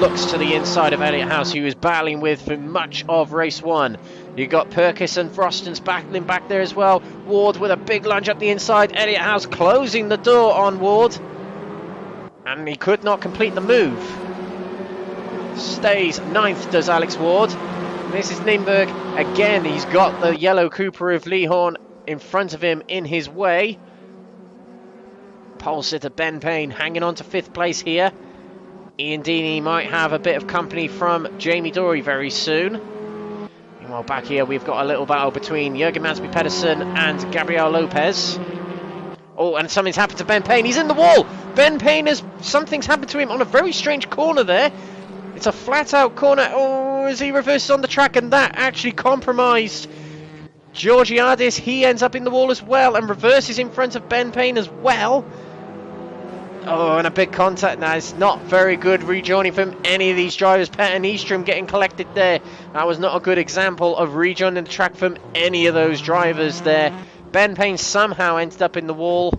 looks to the inside of Elliot House, who he was battling with for much of race 1. You got Perkis and Froston's battling back there as well. Ward with a big lunge up the inside. Elliot House closing the door on Ward, and he could not complete the move. Stays 9th, does Alex Ward. This is Lindberg again. He's got the yellow Cooper of Lee Horn in front of him in his way. Pole sitter Ben Payne hanging on to 5th place here. Ian Deeney might have a bit of company from Jamie Dory very soon. Meanwhile, back here we've got a little battle between Jürgen Mansby Pedersen and Gabriel Lopez. Oh, and something's happened to Ben Payne. He's in the wall. Ben Payne something's happened to him on a very strange corner there. It's a flat out corner. Oh, as he reverses on the track, and that actually compromised Georgiades. He ends up in the wall as well and reverses in front of Ben Payne as well. Oh, and a big contact now. It's not very good rejoining from any of these drivers. Petter Nystrom getting collected there. That was not a good example of rejoining the track from any of those drivers there. Ben Payne somehow ended up in the wall,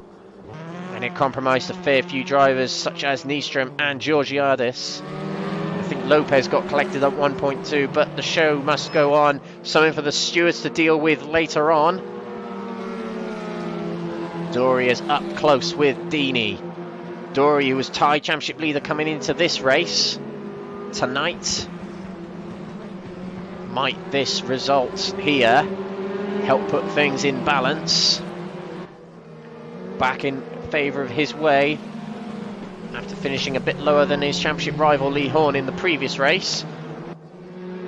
and it compromised a fair few drivers such as Nystrom and Georgiades. I think Lopez got collected at 1.2, but the show must go on. Something for the stewards to deal with later on. Dory is up close with Dini. Dory, who was Thai Championship leader coming into this race tonight. Might this result here help put things in balance? Back in favour of his way after finishing a bit lower than his championship rival Lee Horn in the previous race.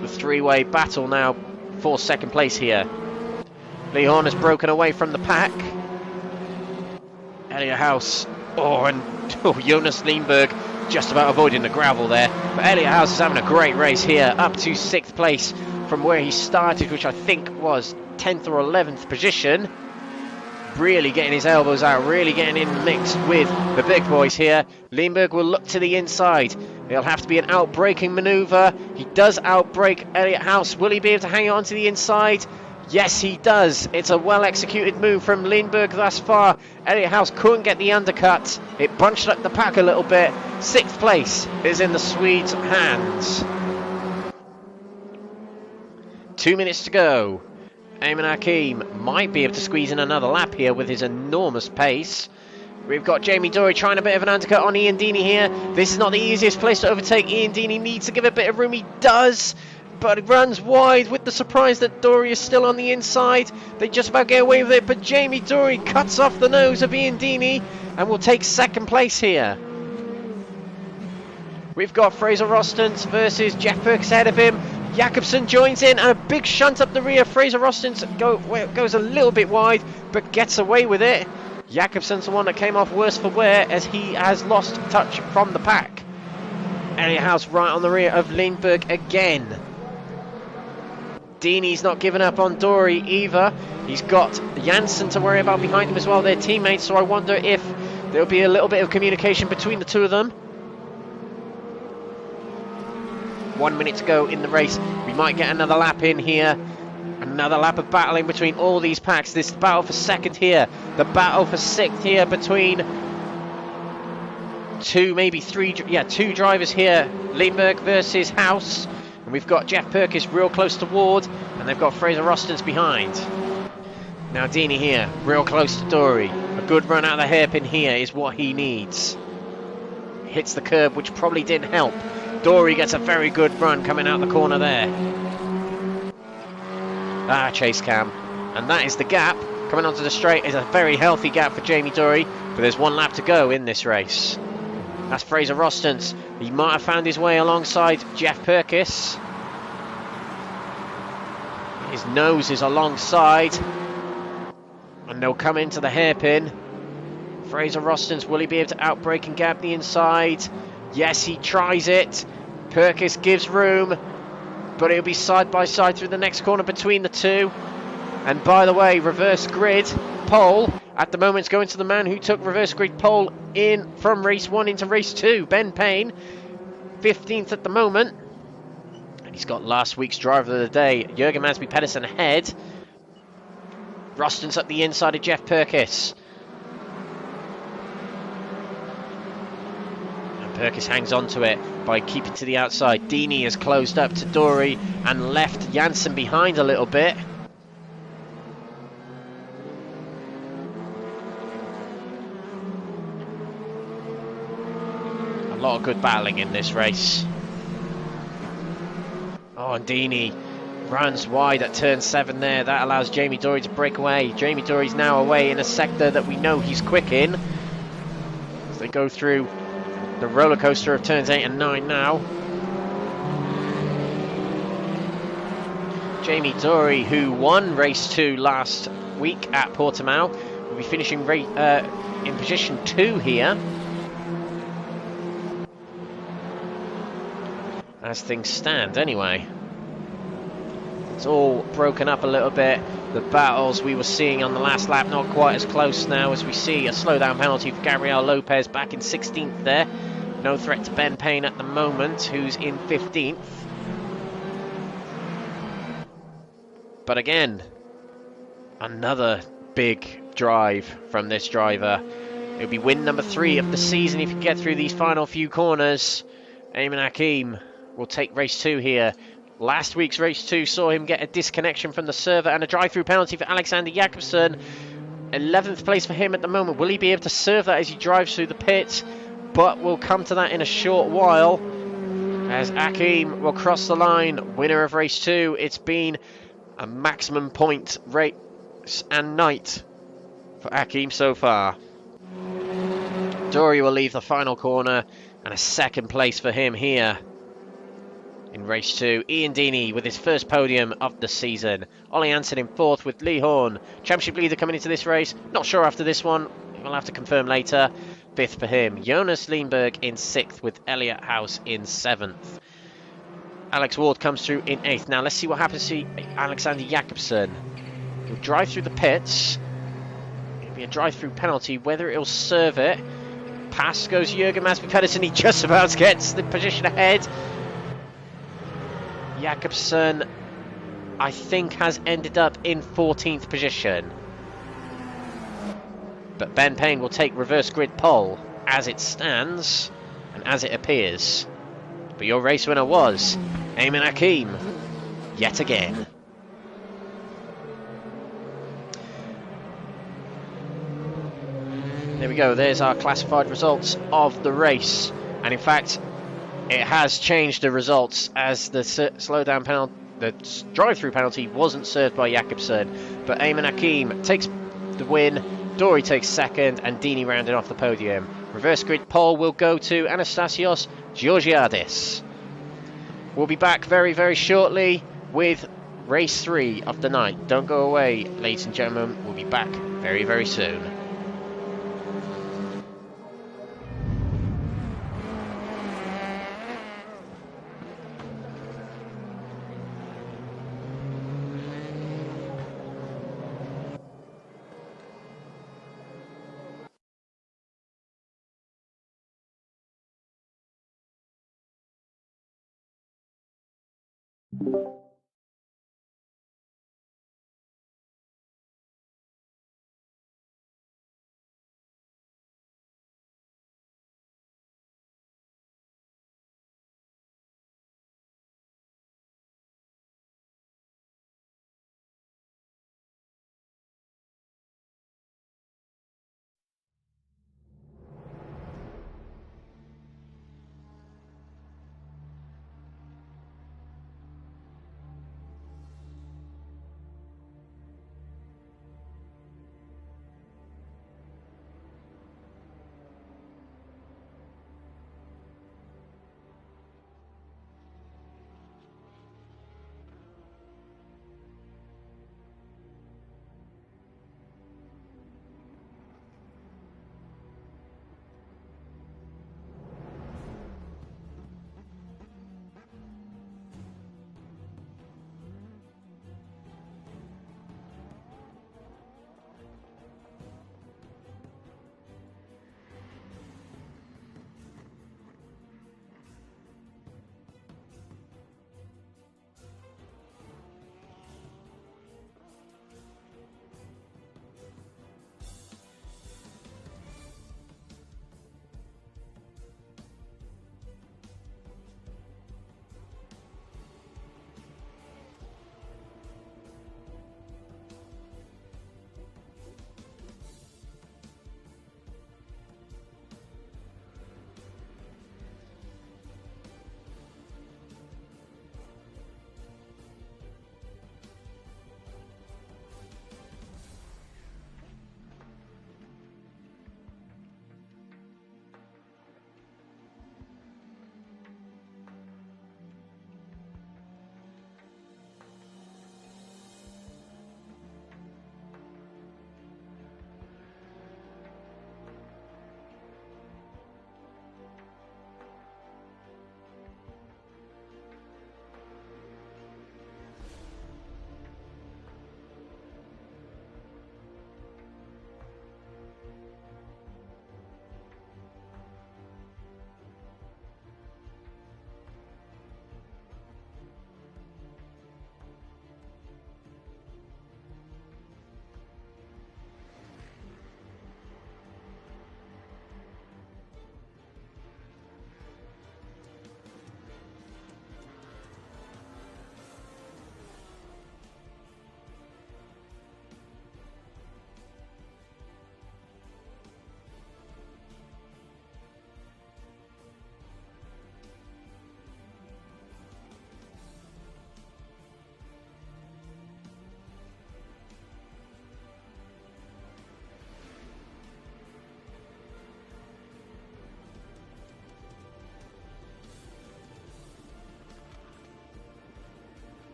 The three-way battle now for second place here. Lee Horn has broken away from the pack. Elliot House, and Jonas Lindberg just about avoiding the gravel there. But Elliot House is having a great race here, up to 6th place from where he started, which I think was 10th or 11th position. Really getting his elbows out, really getting in the mix with the big boys here. Lindberg will look to the inside. It'll have to be an outbraking manoeuvre. He does outbrake Elliot House. Will he be able to hang on to the inside? Yes, he does. It's a well-executed move from Lindberg thus far. Elliot House couldn't get the undercut. It bunched up the pack a little bit. 6th place is in the Swedes' hands. 2 minutes to go. Ayman Hakim might be able to squeeze in another lap here with his enormous pace. We've got Jamie Dory trying a bit of an undercut on Ian Deeney here. This is not the easiest place to overtake. Ian Deeney needs to give a bit of room. He does, but it runs wide with the surprise that Dory is still on the inside. They just about get away with it, but Jamie Dory cuts off the nose of Ian Deeney and will take second place here. We've got Fraser Rostons versus Jeff Perkins ahead of him. Jakobsen joins in and a big shunt up the rear. Fraser Rostons goes a little bit wide but gets away with it. Jakobsen's the one that came off worse for wear as he has lost touch from the pack. Elliot House right on the rear of Lindberg again. Deeney's not giving up on Dory either. He's got Janssen to worry about behind him as well. They're teammates, so I wonder if there'll be a little bit of communication between the two of them. 1 minute to go in the race. We might get another lap in here. Another lap of battling between all these packs. This battle for second here. The battle for 6th here between two drivers here. Lindberg versus House. And we've got Jeff Perkins real close to Ward. And they've got Fraser Rostons behind. Now Deeney here, real close to Dory. A good run out of the hairpin here is what he needs. Hits the curb, which probably didn't help. Dory gets a very good run coming out the corner there. Chase cam. And that is the gap. Coming onto the straight is a very healthy gap for Jamie Dory. But there's 1 lap to go in this race. That's Fraser Rostons. He might have found his way alongside Jeff Perkins. His nose is alongside. And they'll come into the hairpin. Fraser Rostons, will he be able to outbrake and gap the inside? Yes, he tries it. Perkins gives room, but it'll be side by side through the next corner between the two. And by the way, reverse grid pole at the moment is going to the man who took reverse grid pole in from race 1 into race 2, Ben Payne, 15th at the moment. And he's got last week's driver of the day, Jürgen Mansby Pedersen ahead. Rostons at the inside of Jeff Perkins. Perkins hangs on to it by keeping to the outside. Deeney has closed up to Dory and left Janssen behind a little bit. A lot of good battling in this race. And Deeney runs wide at turn 7 there. That allows Jamie Dory to break away. Jamie Dory's now away in a sector that we know he's quick in. As they go through the roller coaster of turns 8 and 9 now. Jamie Dory, who won race 2 last week at Portimao, will be finishing in position 2 here. As things stand, anyway. It's all broken up a little bit. The battles we were seeing on the last lap not quite as close now, as we see a slowdown penalty for Gabriel Lopez back in 16th there. No threat to Ben Payne at the moment, who's in 15th. But again, another big drive from this driver. It'll be win number 3 of the season if you get through these final few corners. Eamon Hakim will take race 2 here. Last week's race 2 saw him get a disconnection from the server and a drive-through penalty for Alexander Jakobsen. 11th place for him at the moment. Will he be able to serve that as he drives through the pit? But we'll come to that in a short while, as Hakim will cross the line, winner of race 2. It's been a maximum point race and night for Hakim so far. Dory will leave the final corner, and a 2nd place for him here in race 2. Ian Deeney with his first podium of the season. Ollie Hansen in 4th with Lee Horn, championship leader coming into this race. Not sure after this one, we'll have to confirm later. 5th for him. Jonas Lindberg in 6th with Elliot House in 7th. Alex Ward comes through in 8th. Now let's see what happens to Alexander Jakobsen. He'll drive through the pits. It'll be a drive-through penalty. Whether it'll serve it. Past goes Jürgen Masby Pedersen. He just about gets the position ahead. Jakobsen, I think, has ended up in 14th position. But Ben Payne will take reverse grid pole as it stands and as it appears. But your race winner was Eamon Hakim, yet again. There we go, there's our classified results of the race. And in fact, it has changed the results, as the slowdown penalty, the drive-through penalty wasn't served by Jakobsen. But Eamon Hakim takes the win, Dory takes 2nd, and Deeney rounding off the podium. Reverse grid pole will go to Anastasios Georgiadis. We'll be back very, very shortly with race 3 of the night. Don't go away, ladies and gentlemen. We'll be back very, very soon.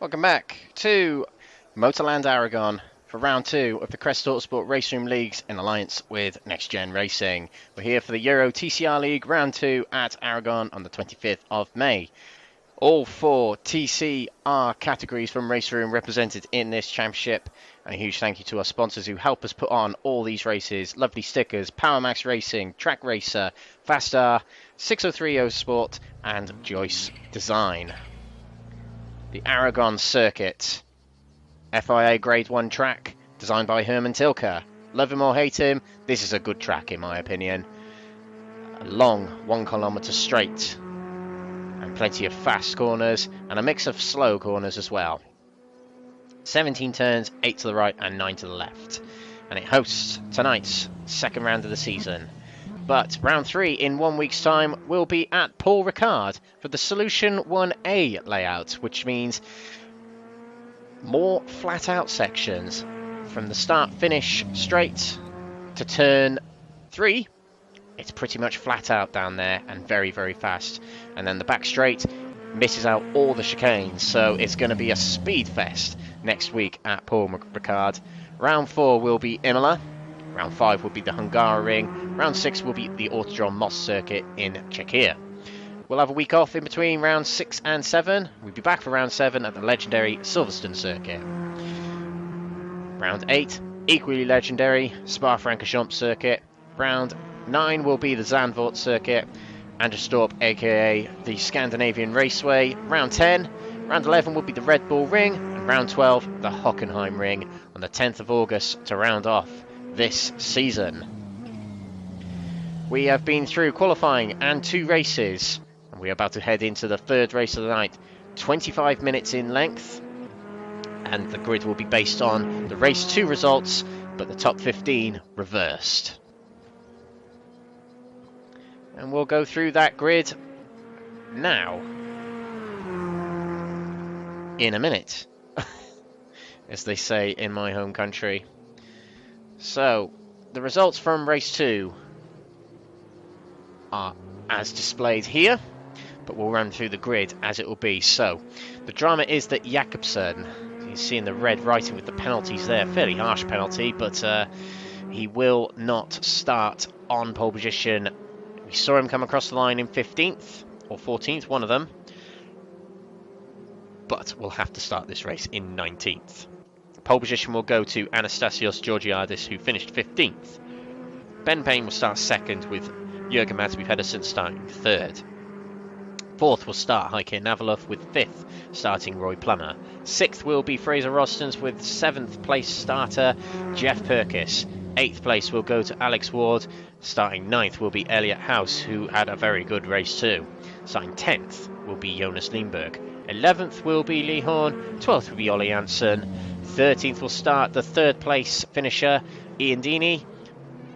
Welcome back to Motorland Aragon for round 2 of the Crest Autosport RaceRoom Leagues in alliance with NXTGEN Racing. We're here for the Euro TCR League round 2 at Aragon on the 25th of May. All 4 TCR categories from RaceRoom represented in this championship. And a huge thank you to our sponsors who help us put on all these races. Lovely stickers, PowerMax Racing, Track Racer, Fastar, 603 Autosport and Joyce Design. The Aragon Circuit, FIA Grade 1 track, designed by Herman Tilke. Love him or hate him, this is a good track in my opinion. A long 1 kilometre straight, and plenty of fast corners, and a mix of slow corners as well. 17 turns, 8 to the right and 9 to the left. And it hosts tonight's second round of the season. But round 3 in 1 week's time will be at Paul Ricard for the Solution 1A layout, which means more flat out sections from the start finish straight to turn 3. It's pretty much flat out down there and very, very fast. And then the back straight misses out all the chicanes, so it's going to be a speed fest next week at Paul Ricard. Round 4 will be Imola. Round 5 will be the Hungaroring. Round 6 will be the Autodrom Moss circuit in Czechia. We'll have a week off in between round 6 and 7. We'll be back for round 7 at the legendary Silverstone circuit. Round 8, equally legendary, Spa-Francorchamps circuit. Round 9 will be the Zandvoort circuit. Anderstorp, aka the Scandinavian Raceway. Round 10, round 11 will be the Red Bull Ring. And round 12, the Hockenheim Ring on the 10th of August to round off this season. We have been through qualifying and 2 races, and we are about to head into the 3rd race of the night. 25 minutes in length, and the grid will be based on the race 2 results, but the top 15 reversed. And we'll go through that grid now in a minute, as they say in my home country. So, the results from race 2 are as displayed here, but we'll run through the grid as it will be. So, the drama is that Jakobsen, you see in the red writing with the penalties there, fairly harsh penalty, but he will not start on pole position. We saw him come across the line in 15th or 14th, one of them, but we'll have to start this race in 19th. Pole position will go to Anastasios Georgiadis, who finished 15th. Ben Payne will start 2nd, with Jürgen Madsby Pedersen starting 3rd. 4th will start Heike Navalov, with 5th starting Roy Plummer. 6th will be Fraser Rostons, with 7th place starter Jeff Perkis. 8th place will go to Alex Ward. Starting 9th will be Elliot House, who had a very good race too. Starting 10th will be Jonas Lindberg. 11th will be Lee Horn. 12th will be Ollie Janssen. 13th will start the 3rd place finisher Ian Deeney.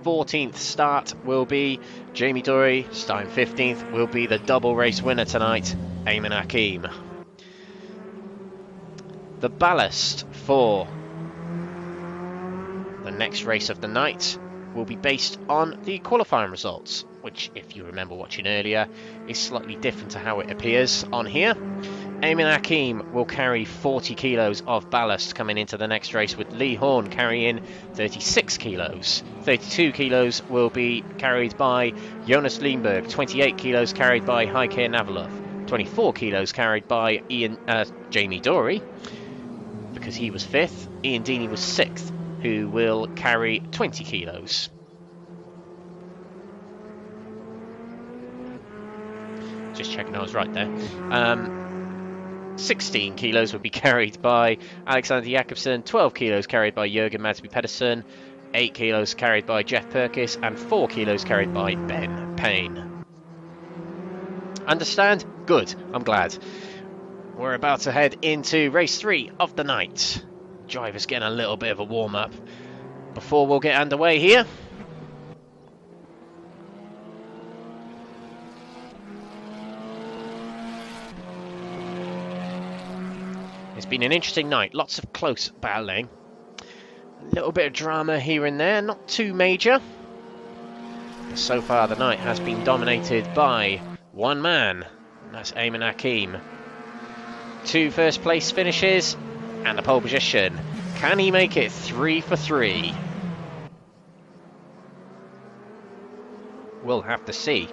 14th start will be Jamie Dory. Starting 15th will be the double race winner tonight, Eamon Hakim. The ballast for the next race of the night will be based on the qualifying results, which, if you remember watching earlier, is slightly different to how it appears on here. Eamon Hakim will carry 40 kilos of ballast coming into the next race, with Lee Horn carrying 36 kilos. 32 kilos will be carried by Jonas Lindberg, 28 kilos carried by Heike Navalov, 24 kilos carried by Jamie Dory, because he was 5th. Ian Deeney was 6th, who will carry 20 kilos. Just checking I was right there. 16 kilos would be carried by Alexander Jakobsen, 12 kilos carried by Jürgen Madsby Pedersen, 8 kilos carried by Jeff Perkis, and 4 kilos carried by Ben Payne. Understand? Good, I'm glad. We're about to head into race 3 of the night. Drivers getting a little bit of a warm-up before we'll get underway here. It's been an interesting night, lots of close battling. A little bit of drama here and there, not too major. But so far the night has been dominated by one man, and that's Ayman Hakim. 2 first place finishes and a pole position. Can he make it 3 for 3? We'll have to see.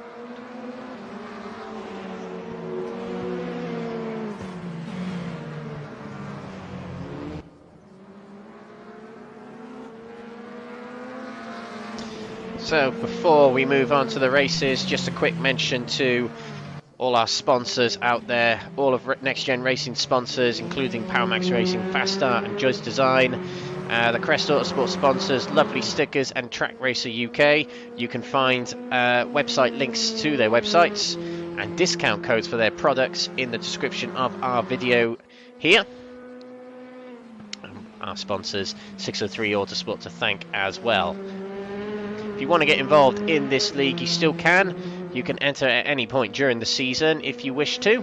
So before we move on to the races, just a quick mention to all our sponsors out there, all of NXTGEN Racing sponsors, including PowerMax Racing, Fast Start and Judge Design, the Crest Autosport sponsors, Lovely Stickers and Track Racer UK. You can find website links to their websites and discount codes for their products in the description of our video here. Our sponsors, 603 Autosport, to thank as well. If you want to get involved in this league, you still can. You can enter at any point during the season if you wish to.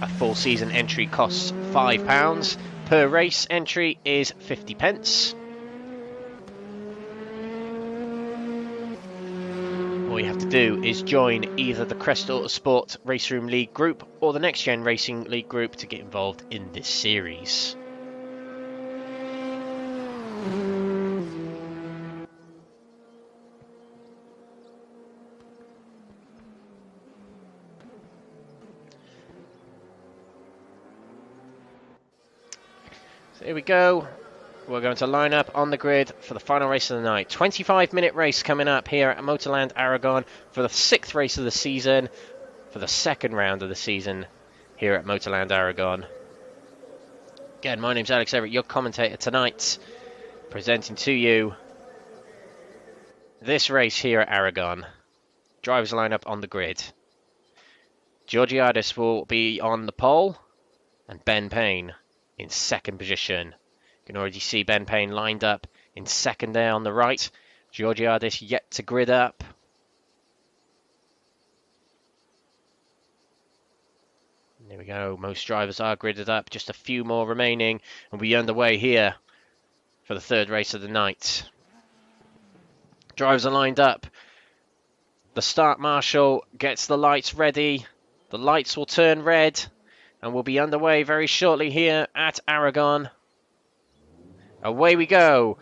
A full season entry costs £5. Per race entry is 50 pence. All you have to do is join either the Crest Autosport RaceRoom League group or the NXTGEN Racing League group to get involved in this series. Here we go. We're going to line up on the grid for the final race of the night. 25-minute race coming up here at Motorland Aragon for the 6th race of the season, for the 2nd round of the season here at Motorland Aragon. Again, my name's Alex Everett, your commentator tonight, presenting to you this race here at Aragon. Drivers line up on the grid. Georgiadis will be on the pole, and Ben Payne in 2nd position. You can already see Ben Payne lined up in 2nd there on the right. Georgiadis yet to grid up. There we go. Most drivers are gridded up. Just a few more remaining, and we'll be underway here for the 3rd race of the night. Drivers are lined up. The start marshal gets the lights ready. The lights will turn red, and we'll be underway very shortly here at Aragon. Away we go.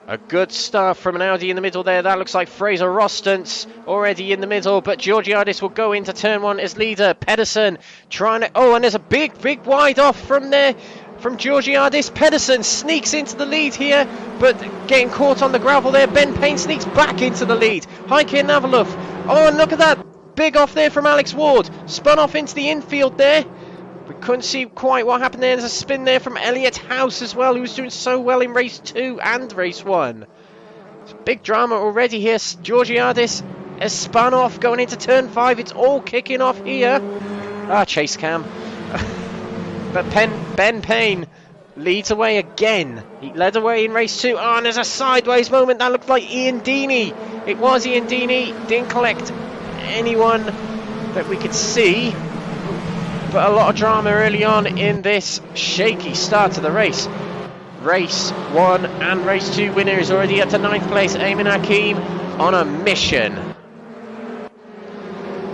A good start from an Audi in the middle there. That looks like Fraser Rostance already in the middle, but Georgiadis will go into turn 1 as leader. Pedersen trying to... Oh, and there's a big wide off from there from Georgiadis. Pedersen sneaks into the lead here, but getting caught on the gravel there. Ben Payne sneaks back into the lead. Heike Navalov. Oh, and look at that. Big off there from Alex Ward. Spun off into the infield there. We couldn't see quite what happened there. There's a spin there from Elliot House as well, who was doing so well in race 2 and race 1. It's big drama already here. Georgiadis has spun off going into turn 5. It's all kicking off here. Chase cam. But Ben Payne leads away again. He led away in race 2. Oh, and there's a sideways moment. That looked like Ian Deeney. It was Ian Deeney. Didn't collect anyone that we could see. But a lot of drama early on in this shaky start to the race. Race 1 and race 2 winner is already up to 9th place. Ayman Hakim on a mission.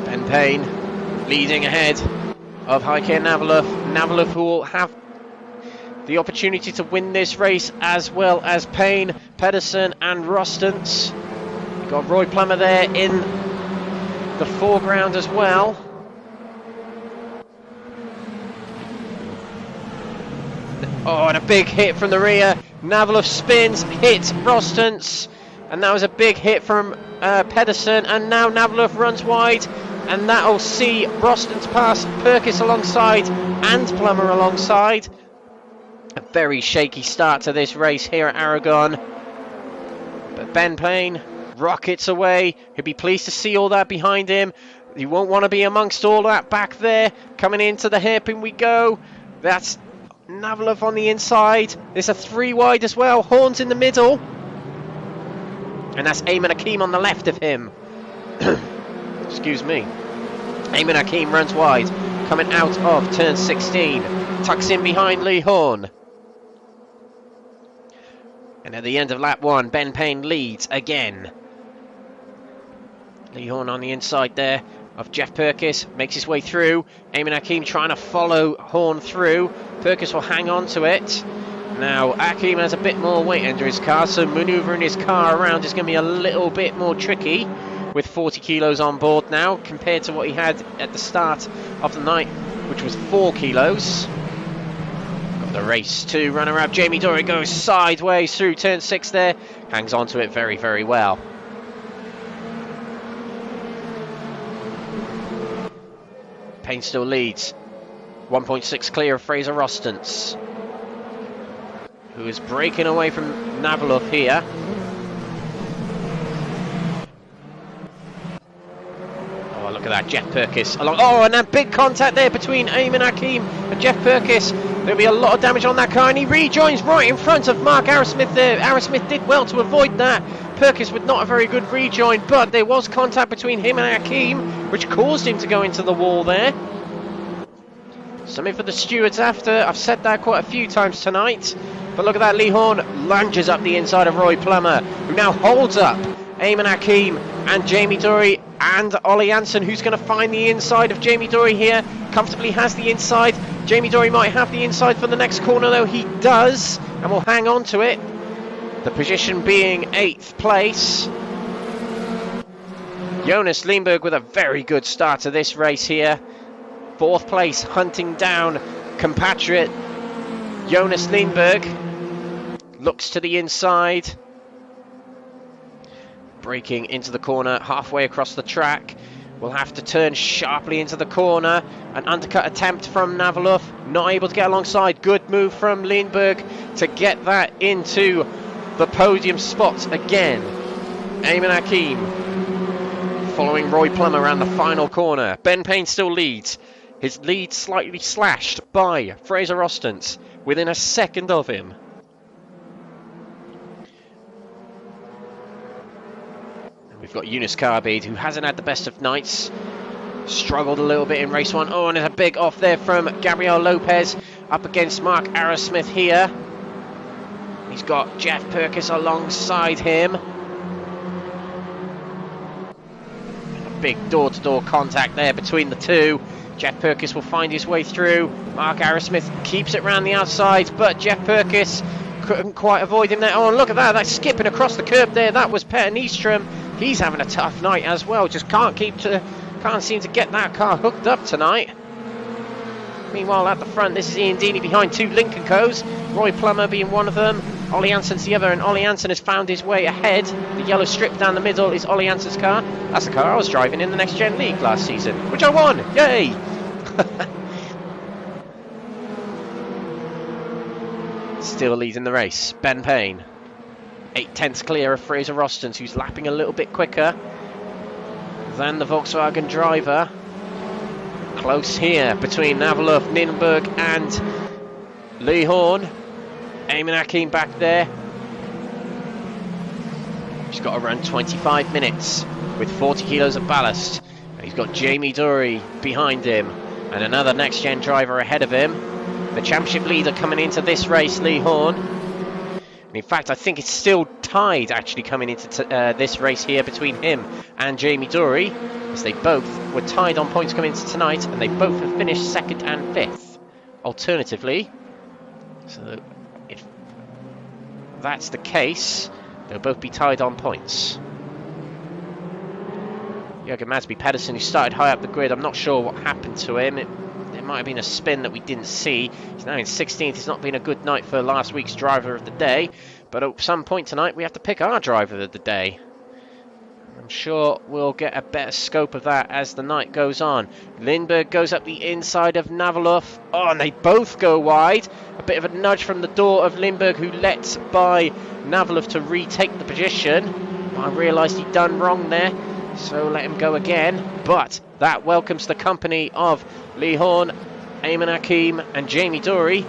Ben Payne leading ahead of Heike Navalov. Navalov, who will have the opportunity to win this race, as well as Payne, Pedersen and Rostance. You've got Roy Plummer there in the foreground as well. Oh, and a big hit from the rear. Navalov spins, hits Rostance, and that was a big hit from Pedersen, and now Navalov runs wide, and that'll see Rostance pass Perkis alongside and Plummer alongside. A very shaky start to this race here at Aragon, but Ben Payne rockets away. He'll be pleased to see all that behind him. He won't want to be amongst all that back there. Coming into the hairpin we go. That's Navalov on the inside. There's a 3 wide as well. Horns in the middle. And that's Ayman Hakim on the left of him. Excuse me. Ayman Hakim runs wide. coming out of turn 16. Tucks in behind Lee Horn. And at the end of lap 1, Ben Payne leads again. Lee Horn on the inside there of Jeff Perkis, makes his way through. Eamon Hakim trying to follow Horn through. Perkis will hang on to it. Now Hakim has a bit more weight under his car, so manoeuvring his car around is going to be a little bit more tricky with 40 kilos on board now compared to what he had at the start of the night, which was 4 kilos. Got the race 2 runner up. Jamie Dory goes sideways through turn 6 there, hangs on to it very, very well. Payne still leads, 1.6 clear of Fraser Rostance, who is breaking away from Navalov here. Oh, look at that, Jeff Perkis along. Oh, and that big contact there between Eamon Hakim and Jeff Perkis. There'll be a lot of damage on that car, and he rejoins right in front of Mark Arrowsmith there. Arrowsmith did well to avoid that. Perkis with not a very good rejoin, but there was contact between him and Hakim, which caused him to go into the wall there. Something for the stewards after. I've said that quite a few times tonight. But look at that, Lee Horn lunges up the inside of Roy Plummer, who now holds up Eamon Hakim and Jamie Dory and Ollie Hansen, who's going to find the inside of Jamie Dory here. Comfortably has the inside. Jamie Dory might have the inside for the next corner, though. He does, and will hang on to it. The position being 8th place. Jonas Lindberg with a very good start to this race here. 4th place, hunting down compatriot Jonas Lindberg. Looks to the inside. Braking into the corner halfway across the track. Will have to turn sharply into the corner. An undercut attempt from Navalov. Not able to get alongside. Good move from Lindberg to get that into the podium spots again. Eamon Hakim following Roy Plummer around the final corner. Ben Payne still leads. His lead slightly slashed by Fraser Rostance within a second of him. And we've got Eunice Carbide, who hasn't had the best of nights. Struggled a little bit in race 1. Oh, and there's a big off there from Gabriel Lopez up against Mark Arrowsmith here. He's got Jeff Perkis alongside him. A big door-to-door contact there between the two. Jeff Perkis will find his way through. Mark Arrowsmith keeps it round the outside, but Jeff Perkis couldn't quite avoid him there. Oh, and look at that, that's skipping across the curb there. That was Peter Nystrom. He's having a tough night as well. Just can't seem to get that car hooked up tonight. Meanwhile, at the front, this is Ian Deeney behind 2 Lincoln Co's. Roy Plummer being one of them. Ollie Hansen's the other, and Ollie Hansen has found his way ahead. The yellow strip down the middle is Ollie Hansen's car. That's the car I was driving in the NXTGEN League last season, which I won. Yay! Still leading the race, Ben Payne. 8/10 clear of Fraser Rostance, who's lapping a little bit quicker than the Volkswagen driver. Close here between Navalov, Lindberg and Lee Horn. Eamon Hakim back there. He's got to run 25 minutes with 40 kilos of ballast. He's got Jamie Dory behind him and another NXTGEN driver ahead of him. The championship leader coming into this race, Lee Horn. And in fact, I think it's still tied actually coming into this race here between him and Jamie Dory, as they both were tied on points coming into tonight, and they both have finished 2nd and 5th. Alternatively, so if that's the case, they'll both be tied on points. Jürgen Masby Pedersen, who started high up the grid, I'm not sure what happened to him. There might have been a spin that we didn't see. He's now in 16th. It's not been a good night for last week's driver of the day, but at some point tonight we have to pick our driver of the day. I'm sure we'll get a better scope of that as the night goes on. Lindberg goes up the inside of Navalov. Oh, and they both go wide. A bit of a nudge from the door of Lindberg, who lets by Navalov to retake the position. I realised he'd done wrong there, so let him go again. But that welcomes the company of Lee Horn, Eamon Hakim and Jamie Dory.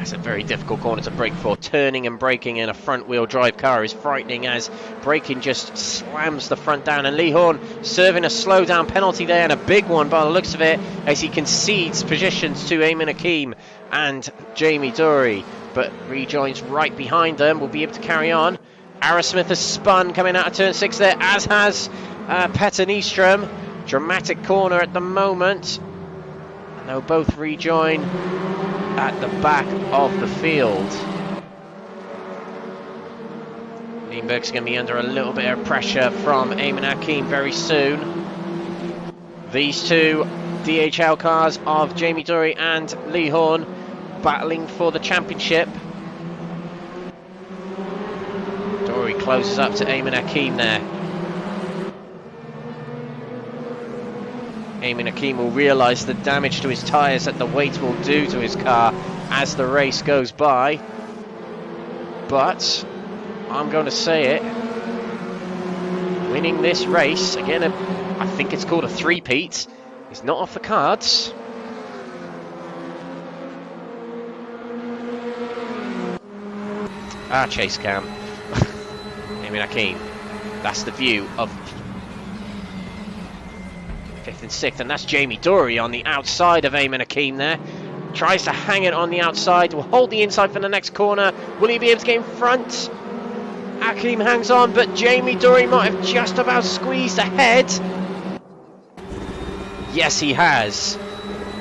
That's a very difficult corner to brake for. Turning and braking in a front-wheel drive car is frightening as braking just slams the front down. And Lee Horn serving a slowdown penalty there, and a big one by the looks of it, as he concedes positions to Eamon Hakeem and Jamie Dury, but rejoins right behind them. Will be able to carry on. Arrowsmith has spun coming out of turn 6 there, as has Petter Nystrom. Dramatic corner at the moment. And they'll both rejoin at the back of the field. Lindberg's going to be under a little bit of pressure from Eamon Hakeem very soon. These two DHL cars of Jamie Dury and Lee Horn battling for the championship. Dury closes up to Eamon Hakeem there. Eamon Hakeem will realise the damage to his tyres that the weight will do to his car as the race goes by. But I'm going to say it, winning this race, again, I think it's called a three-peat, is not off the cards. Chase cam. Eamon Hakeem. That's the view of 5th and 6th, and that's Jamie Dury on the outside of Eamon Hakeem there. Tries to hang it on the outside, will hold the inside for the next corner. Will he be able to get in front? Hakeem hangs on, but Jamie Dury might have just about squeezed ahead. Yes, he has.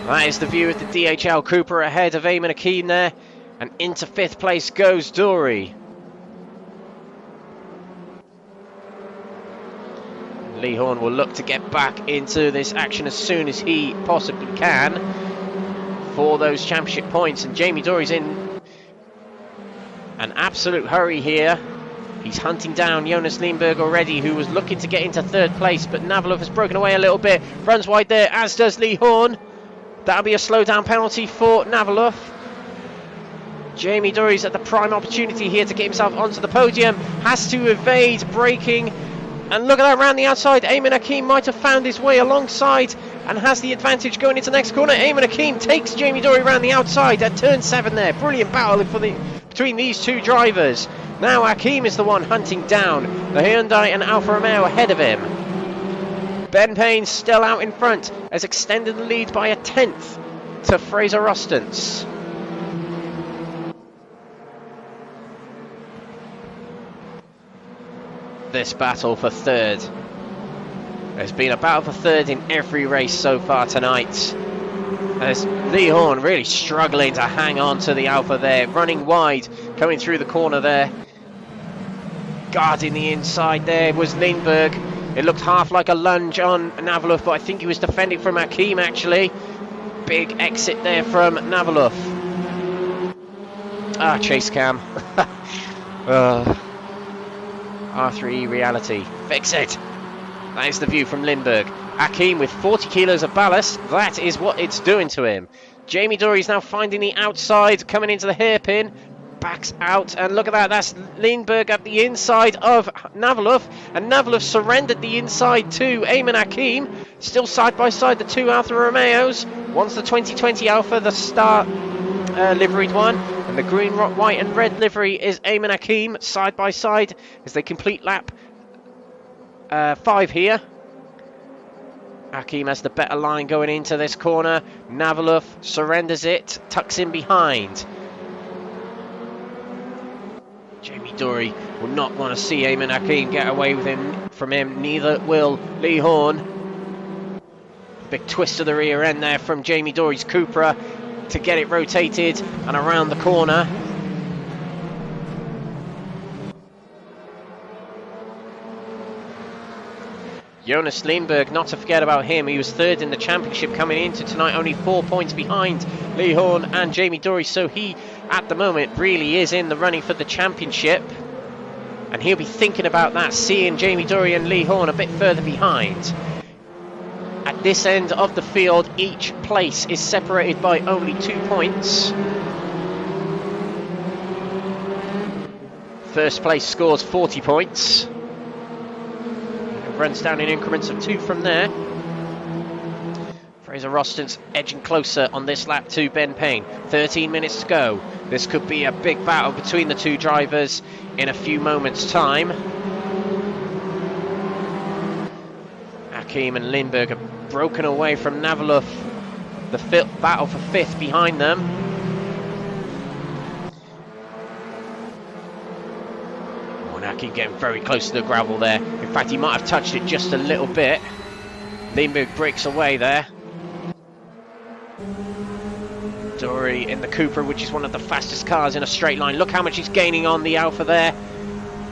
That is the view of the DHL Cooper ahead of Eamon Hakeem there. And into 5th place goes Dury. Lee Horn will look to get back into this action as soon as he possibly can for those championship points. And Jamie Dury's in an absolute hurry here. He's hunting down Jonas Lindberg already, who was looking to get into 3rd place, but Navalov has broken away a little bit. Runs wide there, as does Lee Horn. That'll be a slowdown penalty for Navalov. Jamie Dury's at the prime opportunity here to get himself onto the podium. Has to evade braking. And look at that, around the outside. Eamon Hakeem might have found his way alongside and has the advantage going into the next corner. Eamon Hakeem takes Jamie Dury around the outside at turn 7 there. Brilliant battle between these two drivers. Now Hakeem is the one hunting down the Hyundai and Alfa Romeo ahead of him. Ben Payne still out in front, has extended the lead by a 10th to Fraser Rostance. This battle for 3rd. There's been a battle for 3rd in every race so far tonight. As Lee Horn really struggling to hang on to the Alfa there, running wide, coming through the corner there. Guarding the inside there was Lindberg. It looked half like a lunge on Navalov, but I think he was defending from Hakeem actually. Big exit there from Navalov. Chase cam. R3 reality. Fix it. That is the view from Lindberg. Hakeem with 40 kilos of ballast. That is what it's doing to him. Jamie Dury is now finding the outside, coming into the hairpin. Backs out, and look at that. That's Lindberg at the inside of Navalov. And Navalov surrendered the inside to Eamon Hakeem. Still side by side, the two Alfa Romeos. One's the 2020 Alfa, the Star liveried one. And the green, white and red livery is Eamon Hakeem, side by side as they complete lap 5 here. Hakeem has the better line going into this corner. Navalov surrenders it, tucks in behind. Jamie Dury will not want to see Eamon Hakeem get away with from him. Neither will Lee Horn. Big twist to the rear end there from Jamie Dury's Cupra to get it rotated and around the corner. Jonas Lindberg, not to forget about him, he was 3rd in the championship coming into tonight, only 4 points behind Lee Horn and Jamie Dury, so he at the moment really is in the running for the championship, and he'll be thinking about that, seeing Jamie Dury and Lee Horn a bit further behind. At this end of the field, each place is separated by only 2 points. First place scores 40 points. Runs down in increments of 2 from there. Fraser Roston's edging closer on this lap to Ben Payne. 13 minutes to go. This could be a big battle between the two drivers in a few moments' time. Hakim and Lindberg have broken away from Navalov. The battle for 5th behind them. Oh, and Hakim getting very close to the gravel there. In fact, he might have touched it just a little bit. Lindberg breaks away there. Dory in the Cooper, which is one of the fastest cars in a straight line. Look how much he's gaining on the Alfa there.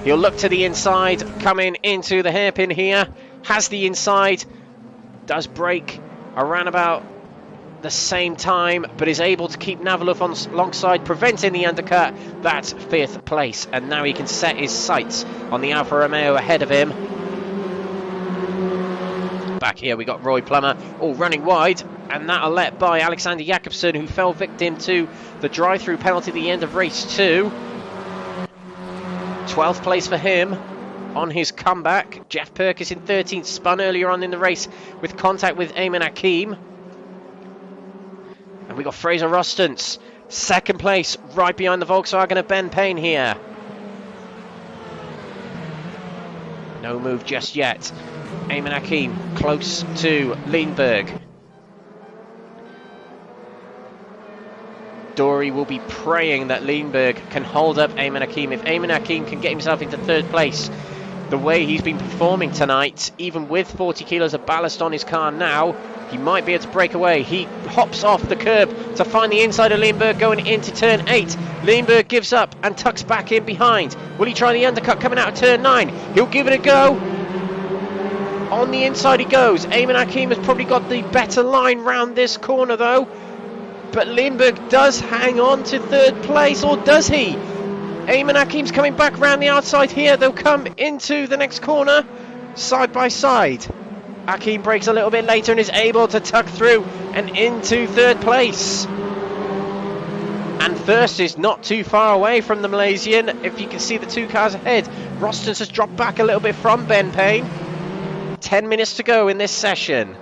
He'll look to the inside, coming into the hairpin here. Has the inside, does brake around about the same time, but is able to keep Navalov on alongside, preventing the undercut. That's 5th place, and now he can set his sights on the Alfa Romeo ahead of him. Back here we got Roy Plummer, all running wide, and that'll let by Alexander Jakobsen, who fell victim to the drive-through penalty at the end of race 2. 12th place for him on his comeback. Jeff Perkis in 13th, spun earlier on in the race with contact with Ayman Hakim. And we got Fraser Rostons, 2nd place, right behind the Volkswagen of Ben Payne here. No move just yet. Ayman Hakim close to Lindberg. Dory will be praying that Lindberg can hold up Ayman Hakim. If Ayman Hakim can get himself into 3rd place, the way he's been performing tonight, even with 40 kilos of ballast on his car now, he might be able to break away. He hops off the curb to find the inside of Lindberg going into turn 8. Lindberg gives up and tucks back in behind. Will he try the undercut coming out of turn 9? He'll give it a go. On the inside he goes. Ayman Hakim has probably got the better line round this corner though. But Lindberg does hang on to 3rd place, or does he? Ayman Hakim's coming back round the outside here. They'll come into the next corner side by side. Hakim breaks a little bit later and is able to tuck through and into 3rd place. And 1st is not too far away from the Malaysian. If you can see the 2 cars ahead, Rostons has dropped back a little bit from Ben Payne. 10 minutes to go in this session.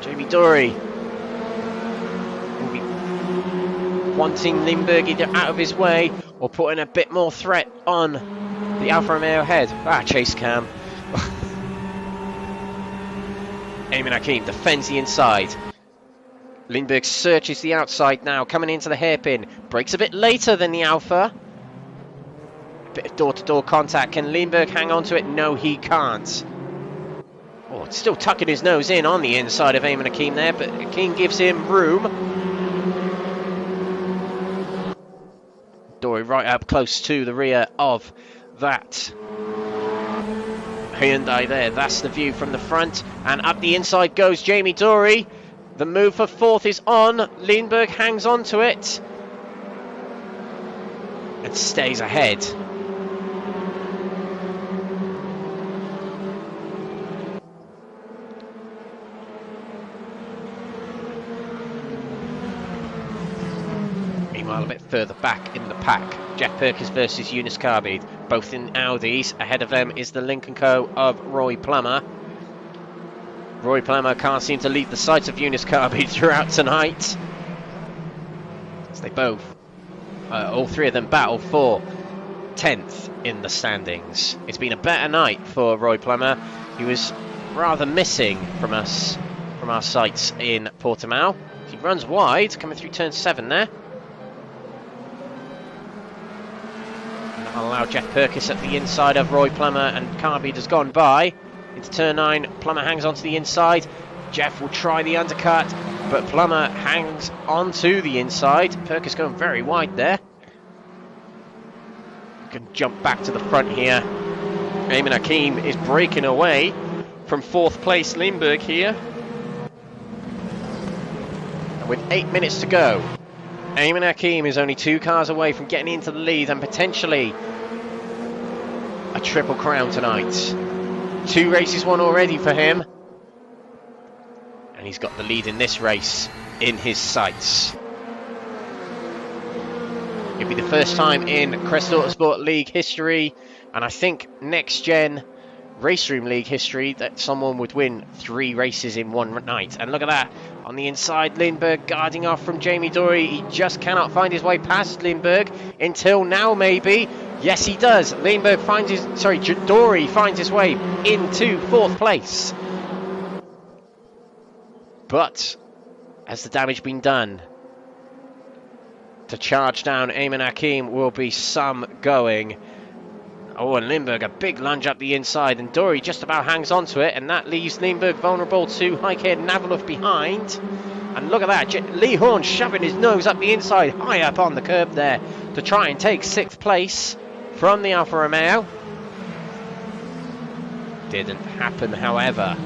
Jamie Dory will be wanting Lindberg either out of his way or putting a bit more threat on the Alfa Romeo head. Chase cam. Ayman Hakim defends the inside. Lindberg searches the outside now, coming into the hairpin. Brakes a bit later than the Alfa. Bit of door-to-door contact. Can Lindberg hang on to it? No, he can't. Oh, it's still tucking his nose in on the inside of Ayman Hakim there, but Hakim gives him room. Dory right up close to the rear of that Hyundai there. That's the view from the front, and up the inside goes Jamie Dory. The move for 4th is on. Lindberg hangs on to it and stays ahead. Meanwhile, a bit further back in the pack, Jeff Perkins versus Eunice Carbide, both in Audis. Ahead of them is the Lincoln Co of Roy Plummer. Roy Plummer can't seem to leave the sights of Eunice Carbide throughout tonight, as they both, all 3 of them, battle for 10th in the standings. It's been a better night for Roy Plummer. He was rather missing from our sights in Portimao. He runs wide, coming through turn 7 there. I'll allow Jeff Perkis at the inside of Roy Plummer, and Carbide has gone by. Into turn 9, Plummer hangs onto the inside. Jeff will try the undercut, but Plummer hangs onto the inside. Perkis going very wide there. Can jump back to the front here. Ayman Hakim is breaking away from 4th place Lindberg here. And with 8 minutes to go, Ayman Hakim is only 2 cars away from getting into the lead and potentially a triple crown tonight. 2 races won already for him, and he's got the lead in this race in his sights. It'll be the first time in Crest Autosport League history, and I think NXTGEN RaceRoom League history that someone would win 3 races in one night. And look at that. On the inside, Lindbergh guarding off from Jamie Dory. He just cannot find his way past Lindbergh until now, maybe. Yes, he does. Dory finds his way into 4th place. But has the damage been done? To charge down Ayman Hakim will be some going. Oh, and Lindbergh, a big lunge up the inside, and Dory just about hangs on to it, and that leaves Lindbergh vulnerable to high-haired Navalov behind. And look at that, Lee Horn shoving his nose up the inside, high up on the curb there, to try and take 6th place from the Alfa Romeo. Didn't happen, however.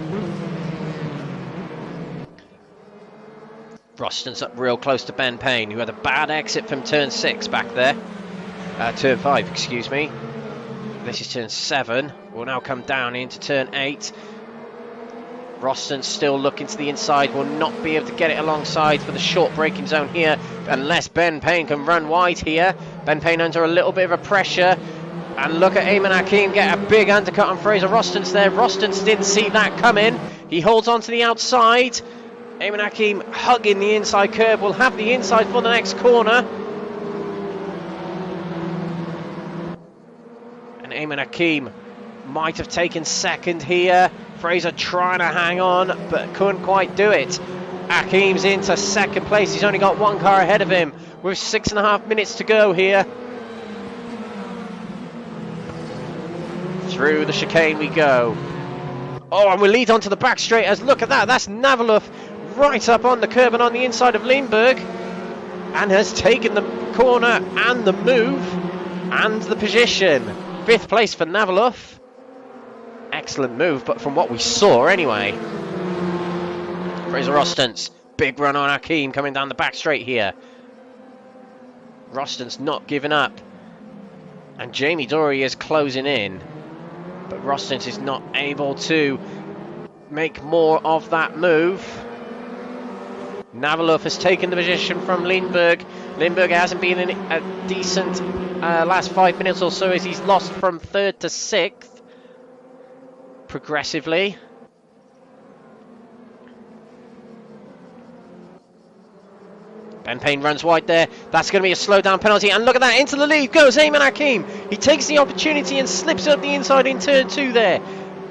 Roston's up real close to Ben Payne, who had a bad exit from turn 6 back there. Turn 5, excuse me. This is turn 7. Will now come down into turn 8. Roston's still looking to the inside. Will not be able to get it alongside for the short braking zone here, unless Ben Payne can run wide here. Ben Payne under a little bit of a pressure. And look at Ayman Hakim get a big undercut on Fraser Rostons there. Rostons didn't see that coming. He holds on to the outside. Ayman Hakim hugging the inside curb. Will have the inside for the next corner. And Ayman Hakim might have taken 2nd here. Fraser trying to hang on, but couldn't quite do it. Hakim's into 2nd place. He's only got 1 car ahead of him with 6.5 minutes to go here. Through the chicane we go. Oh, and we lead onto the back straight as look at that. That's Navalov right up on the curb and on the inside of Lindbergh, and has taken the corner and the move and the position. 5th place for Navalov. Excellent move, but from what we saw anyway. Fraser Rostons, big run on Hakim coming down the back straight here. Rostons not giving up, and Jamie Dory is closing in, but Rostons is not able to make more of that move. Navalov has taken the position from Lindbergh. Lindbergh hasn't been in a decent last 5 minutes or so, as he's lost from 3rd to 6th progressively. Ben Payne runs wide there. That's going to be a slowdown penalty, and look at that, into the lead goes Ayman Hakim. He takes the opportunity and slips up the inside in turn 2 there.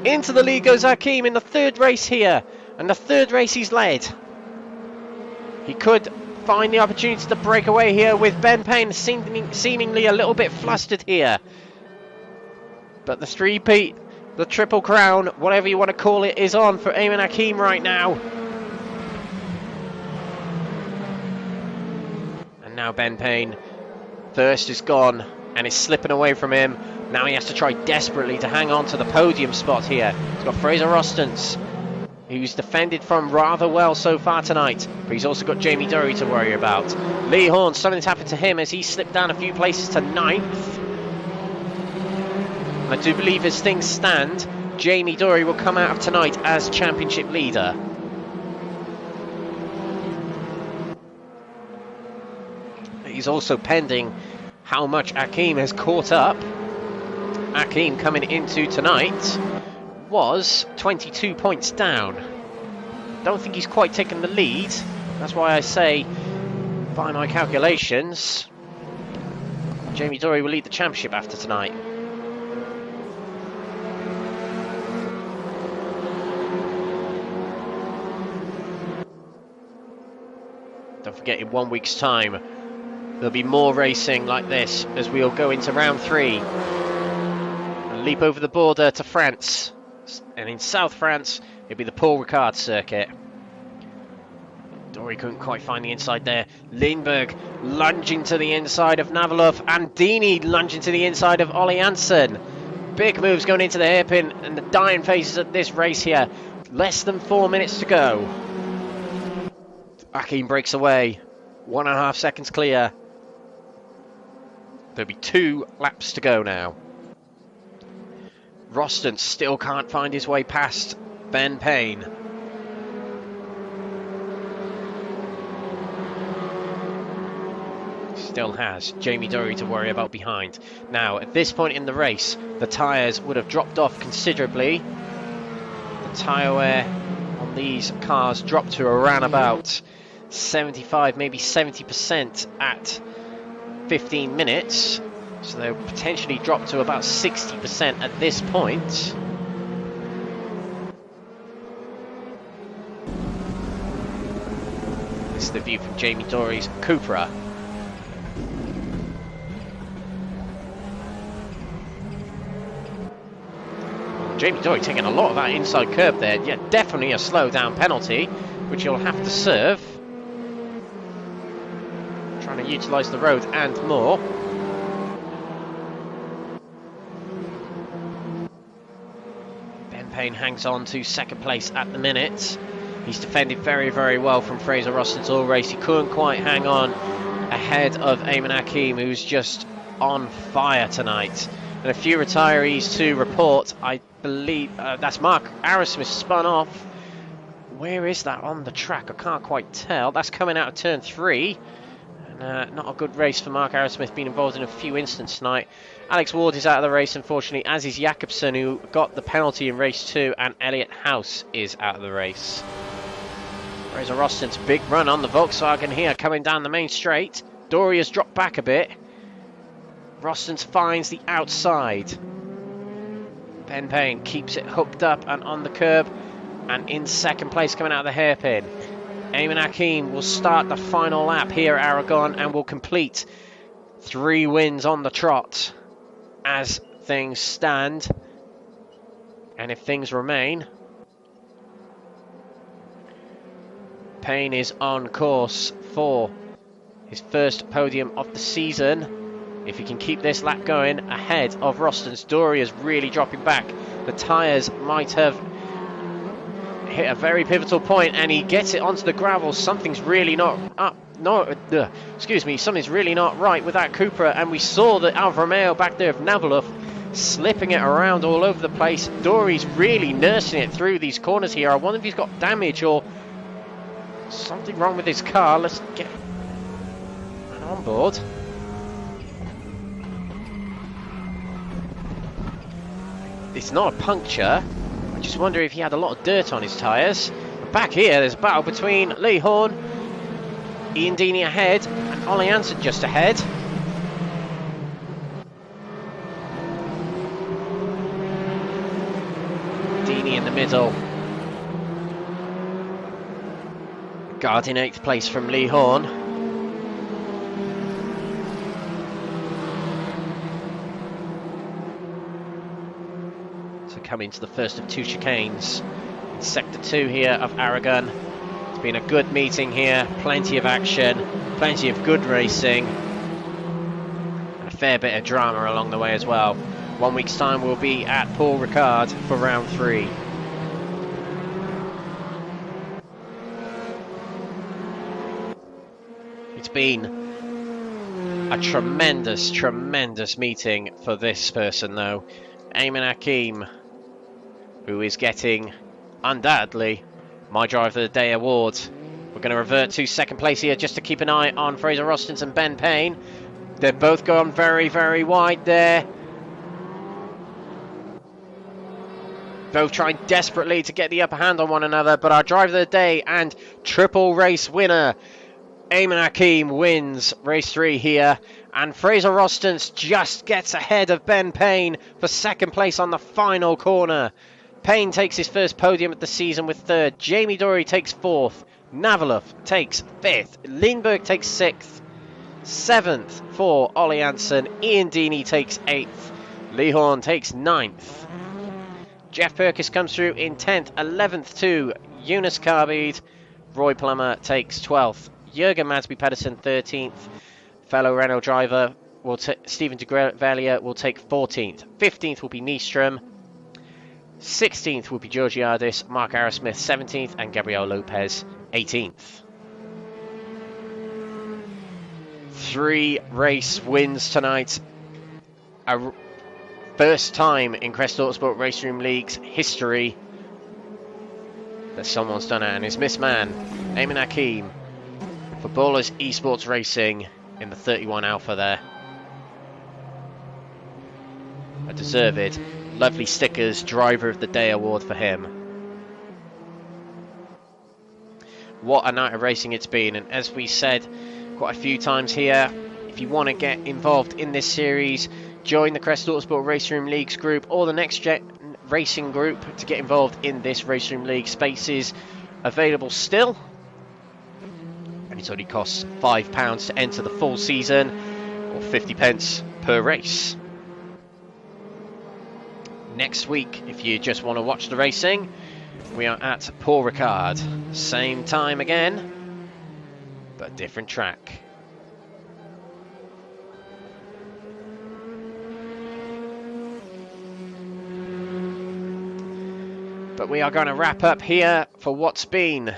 Into the lead goes Hakim in the 3rd race here, and the 3rd race he's led. He could find the opportunity to break away here with Ben Payne seemingly a little bit flustered here. But the 3-peat, the Triple Crown, whatever you want to call it, is on for Ayman Hakim right now. And now Ben Payne, first is gone and is slipping away from him. Now he has to try desperately to hang on to the podium spot here. He's got Fraser Rostons, who's defended from rather well so far tonight, but he's also got Jamie Dory to worry about. Lee Horn, something's happened to him as he slipped down a few places to 9th. I do believe as things stand, Jamie Dory will come out of tonight as championship leader. He's also pending how much Hakim has caught up. Hakim coming into tonight was 22 points down. Don't think he's quite taken the lead. That's why I say, by my calculations, Jamie Dory will lead the championship after tonight. Don't forget, in 1 week's time, there'll be more racing like this as we'll go into round 3 and leap over the border to France. And in South France, it'll be the Paul Ricard circuit. Dory couldn't quite find the inside there. Lindbergh lunging to the inside of Navalov, and Dini lunging to the inside of Ollie Hansen. Big moves going into the hairpin and the dying phases at this race here. Less than 4 minutes to go. Hakim breaks away. 1.5 seconds clear. There'll be 2 laps to go now. Roston still can't find his way past Ben Payne. Still has Jamie Dory to worry about behind. Now, at this point in the race, the tyres would have dropped off considerably. The tyre wear on these cars dropped to around about 75, maybe 70% at 15 minutes. So they'll potentially drop to about 60% at this point. This is the view from Jamie Dory's Cupra. Jamie Dory taking a lot of that inside curb there. Yeah, definitely a slow down penalty, which you'll have to serve. Trying to utilise the road and more. Ben Payne hangs on to second place at the minute. He's defended very, very well from Fraser Roston's all race. He couldn't quite hang on ahead of Eamon Hakeem, who's just on fire tonight. And a few retirees to report. I believe that's Mark Arrowsmith spun off. Where is that on the track? I can't quite tell. That's coming out of turn 3. And not a good race for Mark Arrowsmith, being involved in a few incidents tonight. Alex Ward is out of the race, unfortunately, as is Jakobsen, who got the penalty in race 2, and Elliot House is out of the race. Fraser Roston's big run on the Volkswagen here, coming down the main straight. Dory has dropped back a bit. Roston finds the outside. Ben Payne keeps it hooked up and on the curb, and in second place coming out of the hairpin. Eamon Hakeem will start the final lap here at Aragon and will complete 3 wins on the trot as things stand. And if things remain, Payne is on course for his first podium of the season. If he can keep this lap going ahead of Roston's. Dory is really dropping back. The tyres might have hit a very pivotal point, and he gets it onto the gravel. Something's really not up. Something's really not right with that Cupra, and we saw the Alfa Romeo back there of Navalov slipping it around all over the place. Dory's really nursing it through these corners here. I wonder if he's got damage or something wrong with his car. Let's get on board. It's not a puncture. I just wonder if he had a lot of dirt on his tyres. Back here, there's a battle between Lee Horn, Ian Deeney ahead, and Ollie Hansen just ahead. Deeney in the middle. Guarding 8th place from Lee Horn. Coming to the first of 2 chicanes in sector 2 here of Aragon. It's been a good meeting here, plenty of action, plenty of good racing, and a fair bit of drama along the way as well. 1 week's time we'll be at Paul Ricard for round 3. It's been a tremendous, tremendous meeting for this person though. Eamon Hakeem, who is getting, undoubtedly, my Driver of the Day award. We're going to revert to second place here just to keep an eye on Fraser Roston and Ben Payne. They're both going very, very wide there. Both trying desperately to get the upper hand on one another, but our Driver of the Day and triple race winner, Eamon Hakeem, wins race 3 here. And Fraser Roston just gets ahead of Ben Payne for second place on the final corner. Payne takes his first podium of the season with 3rd. Jamie Dory takes 4th. Navalov takes 5th. Lindbergh takes 6th. 7th for Ollie Hansen. Ian Deeney takes 8th. Lee Horn takes 9th. Jeff Perkis comes through in 10th. 11th to Eunice Carbide. Roy Plummer takes 12th. Jürgen Madsby Pedersen 13th. Fellow Renault driver Stephen de Grelier will take 14th. 15th will be Nystrom. 16th will be Georgiadis, Mark Arrowsmith 17th, and Gabriel Lopez 18th. 3 race wins tonight. A first time in Crest Autosport RaceRoom League's history that someone's done it, and it's Miss Man, Eamon Hakeem, for Ballers Esports Racing, in the 31 Alpha there. A deserved, lovely stickers, Driver of the Day award for him. What a night of racing it's been, and as we said quite a few times here, if you want to get involved in this series, join the Crest Autosport RaceRoom Leagues group or the NXTGEN Racing group to get involved in this RaceRoom League. Spaces available still, and it only costs £5 to enter the full season, or 50p per race. Next week, if you just want to watch the racing, we are at Paul Ricard. Same time again, but different track. But we are going to wrap up here for what's been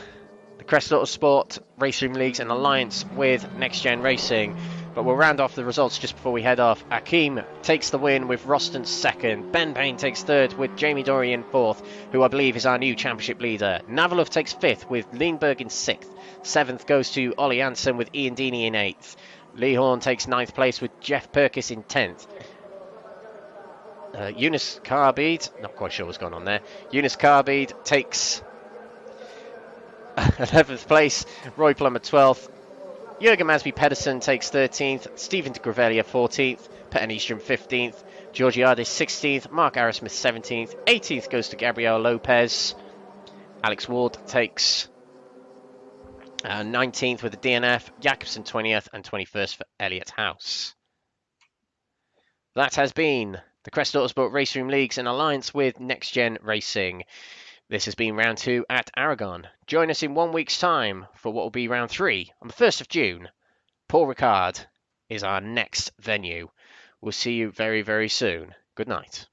the Crest Autosport RaceRoom Leagues in alliance with NXTGEN Racing. But we'll round off the results just before we head off. Akeem takes the win with Roston second. Ben Payne takes third with Jamie Dory in fourth, who I believe is our new championship leader. Navalov takes fifth with Lindbergh in sixth. Seventh goes to Ollie Anson with Ian Deeney in eighth. Lee Horn takes ninth place with Jeff Perkis in 10th. Eunice Carbide, not quite sure what's going on there. Eunice Carbide takes 11th place. Roy Plummer 12th. Jürgen Masby Pedersen takes 13th. Stephen de Gravelia 14th. Petter Nystrom 15th. Georgiades 16th. Mark Arrowsmith 17th. 18th goes to Gabriel Lopez. Alex Ward takes 19th with the DNF. Jakobsen 20th and 21st for Elliott House. That has been the Crest Autosport RaceRoom Leagues in alliance with NXTGEN Racing. This has been round 2 at Aragon. Join us in 1 week's time for what will be round 3 on the 1st of June. Paul Ricard is our next venue. We'll see you very, very soon. Good night.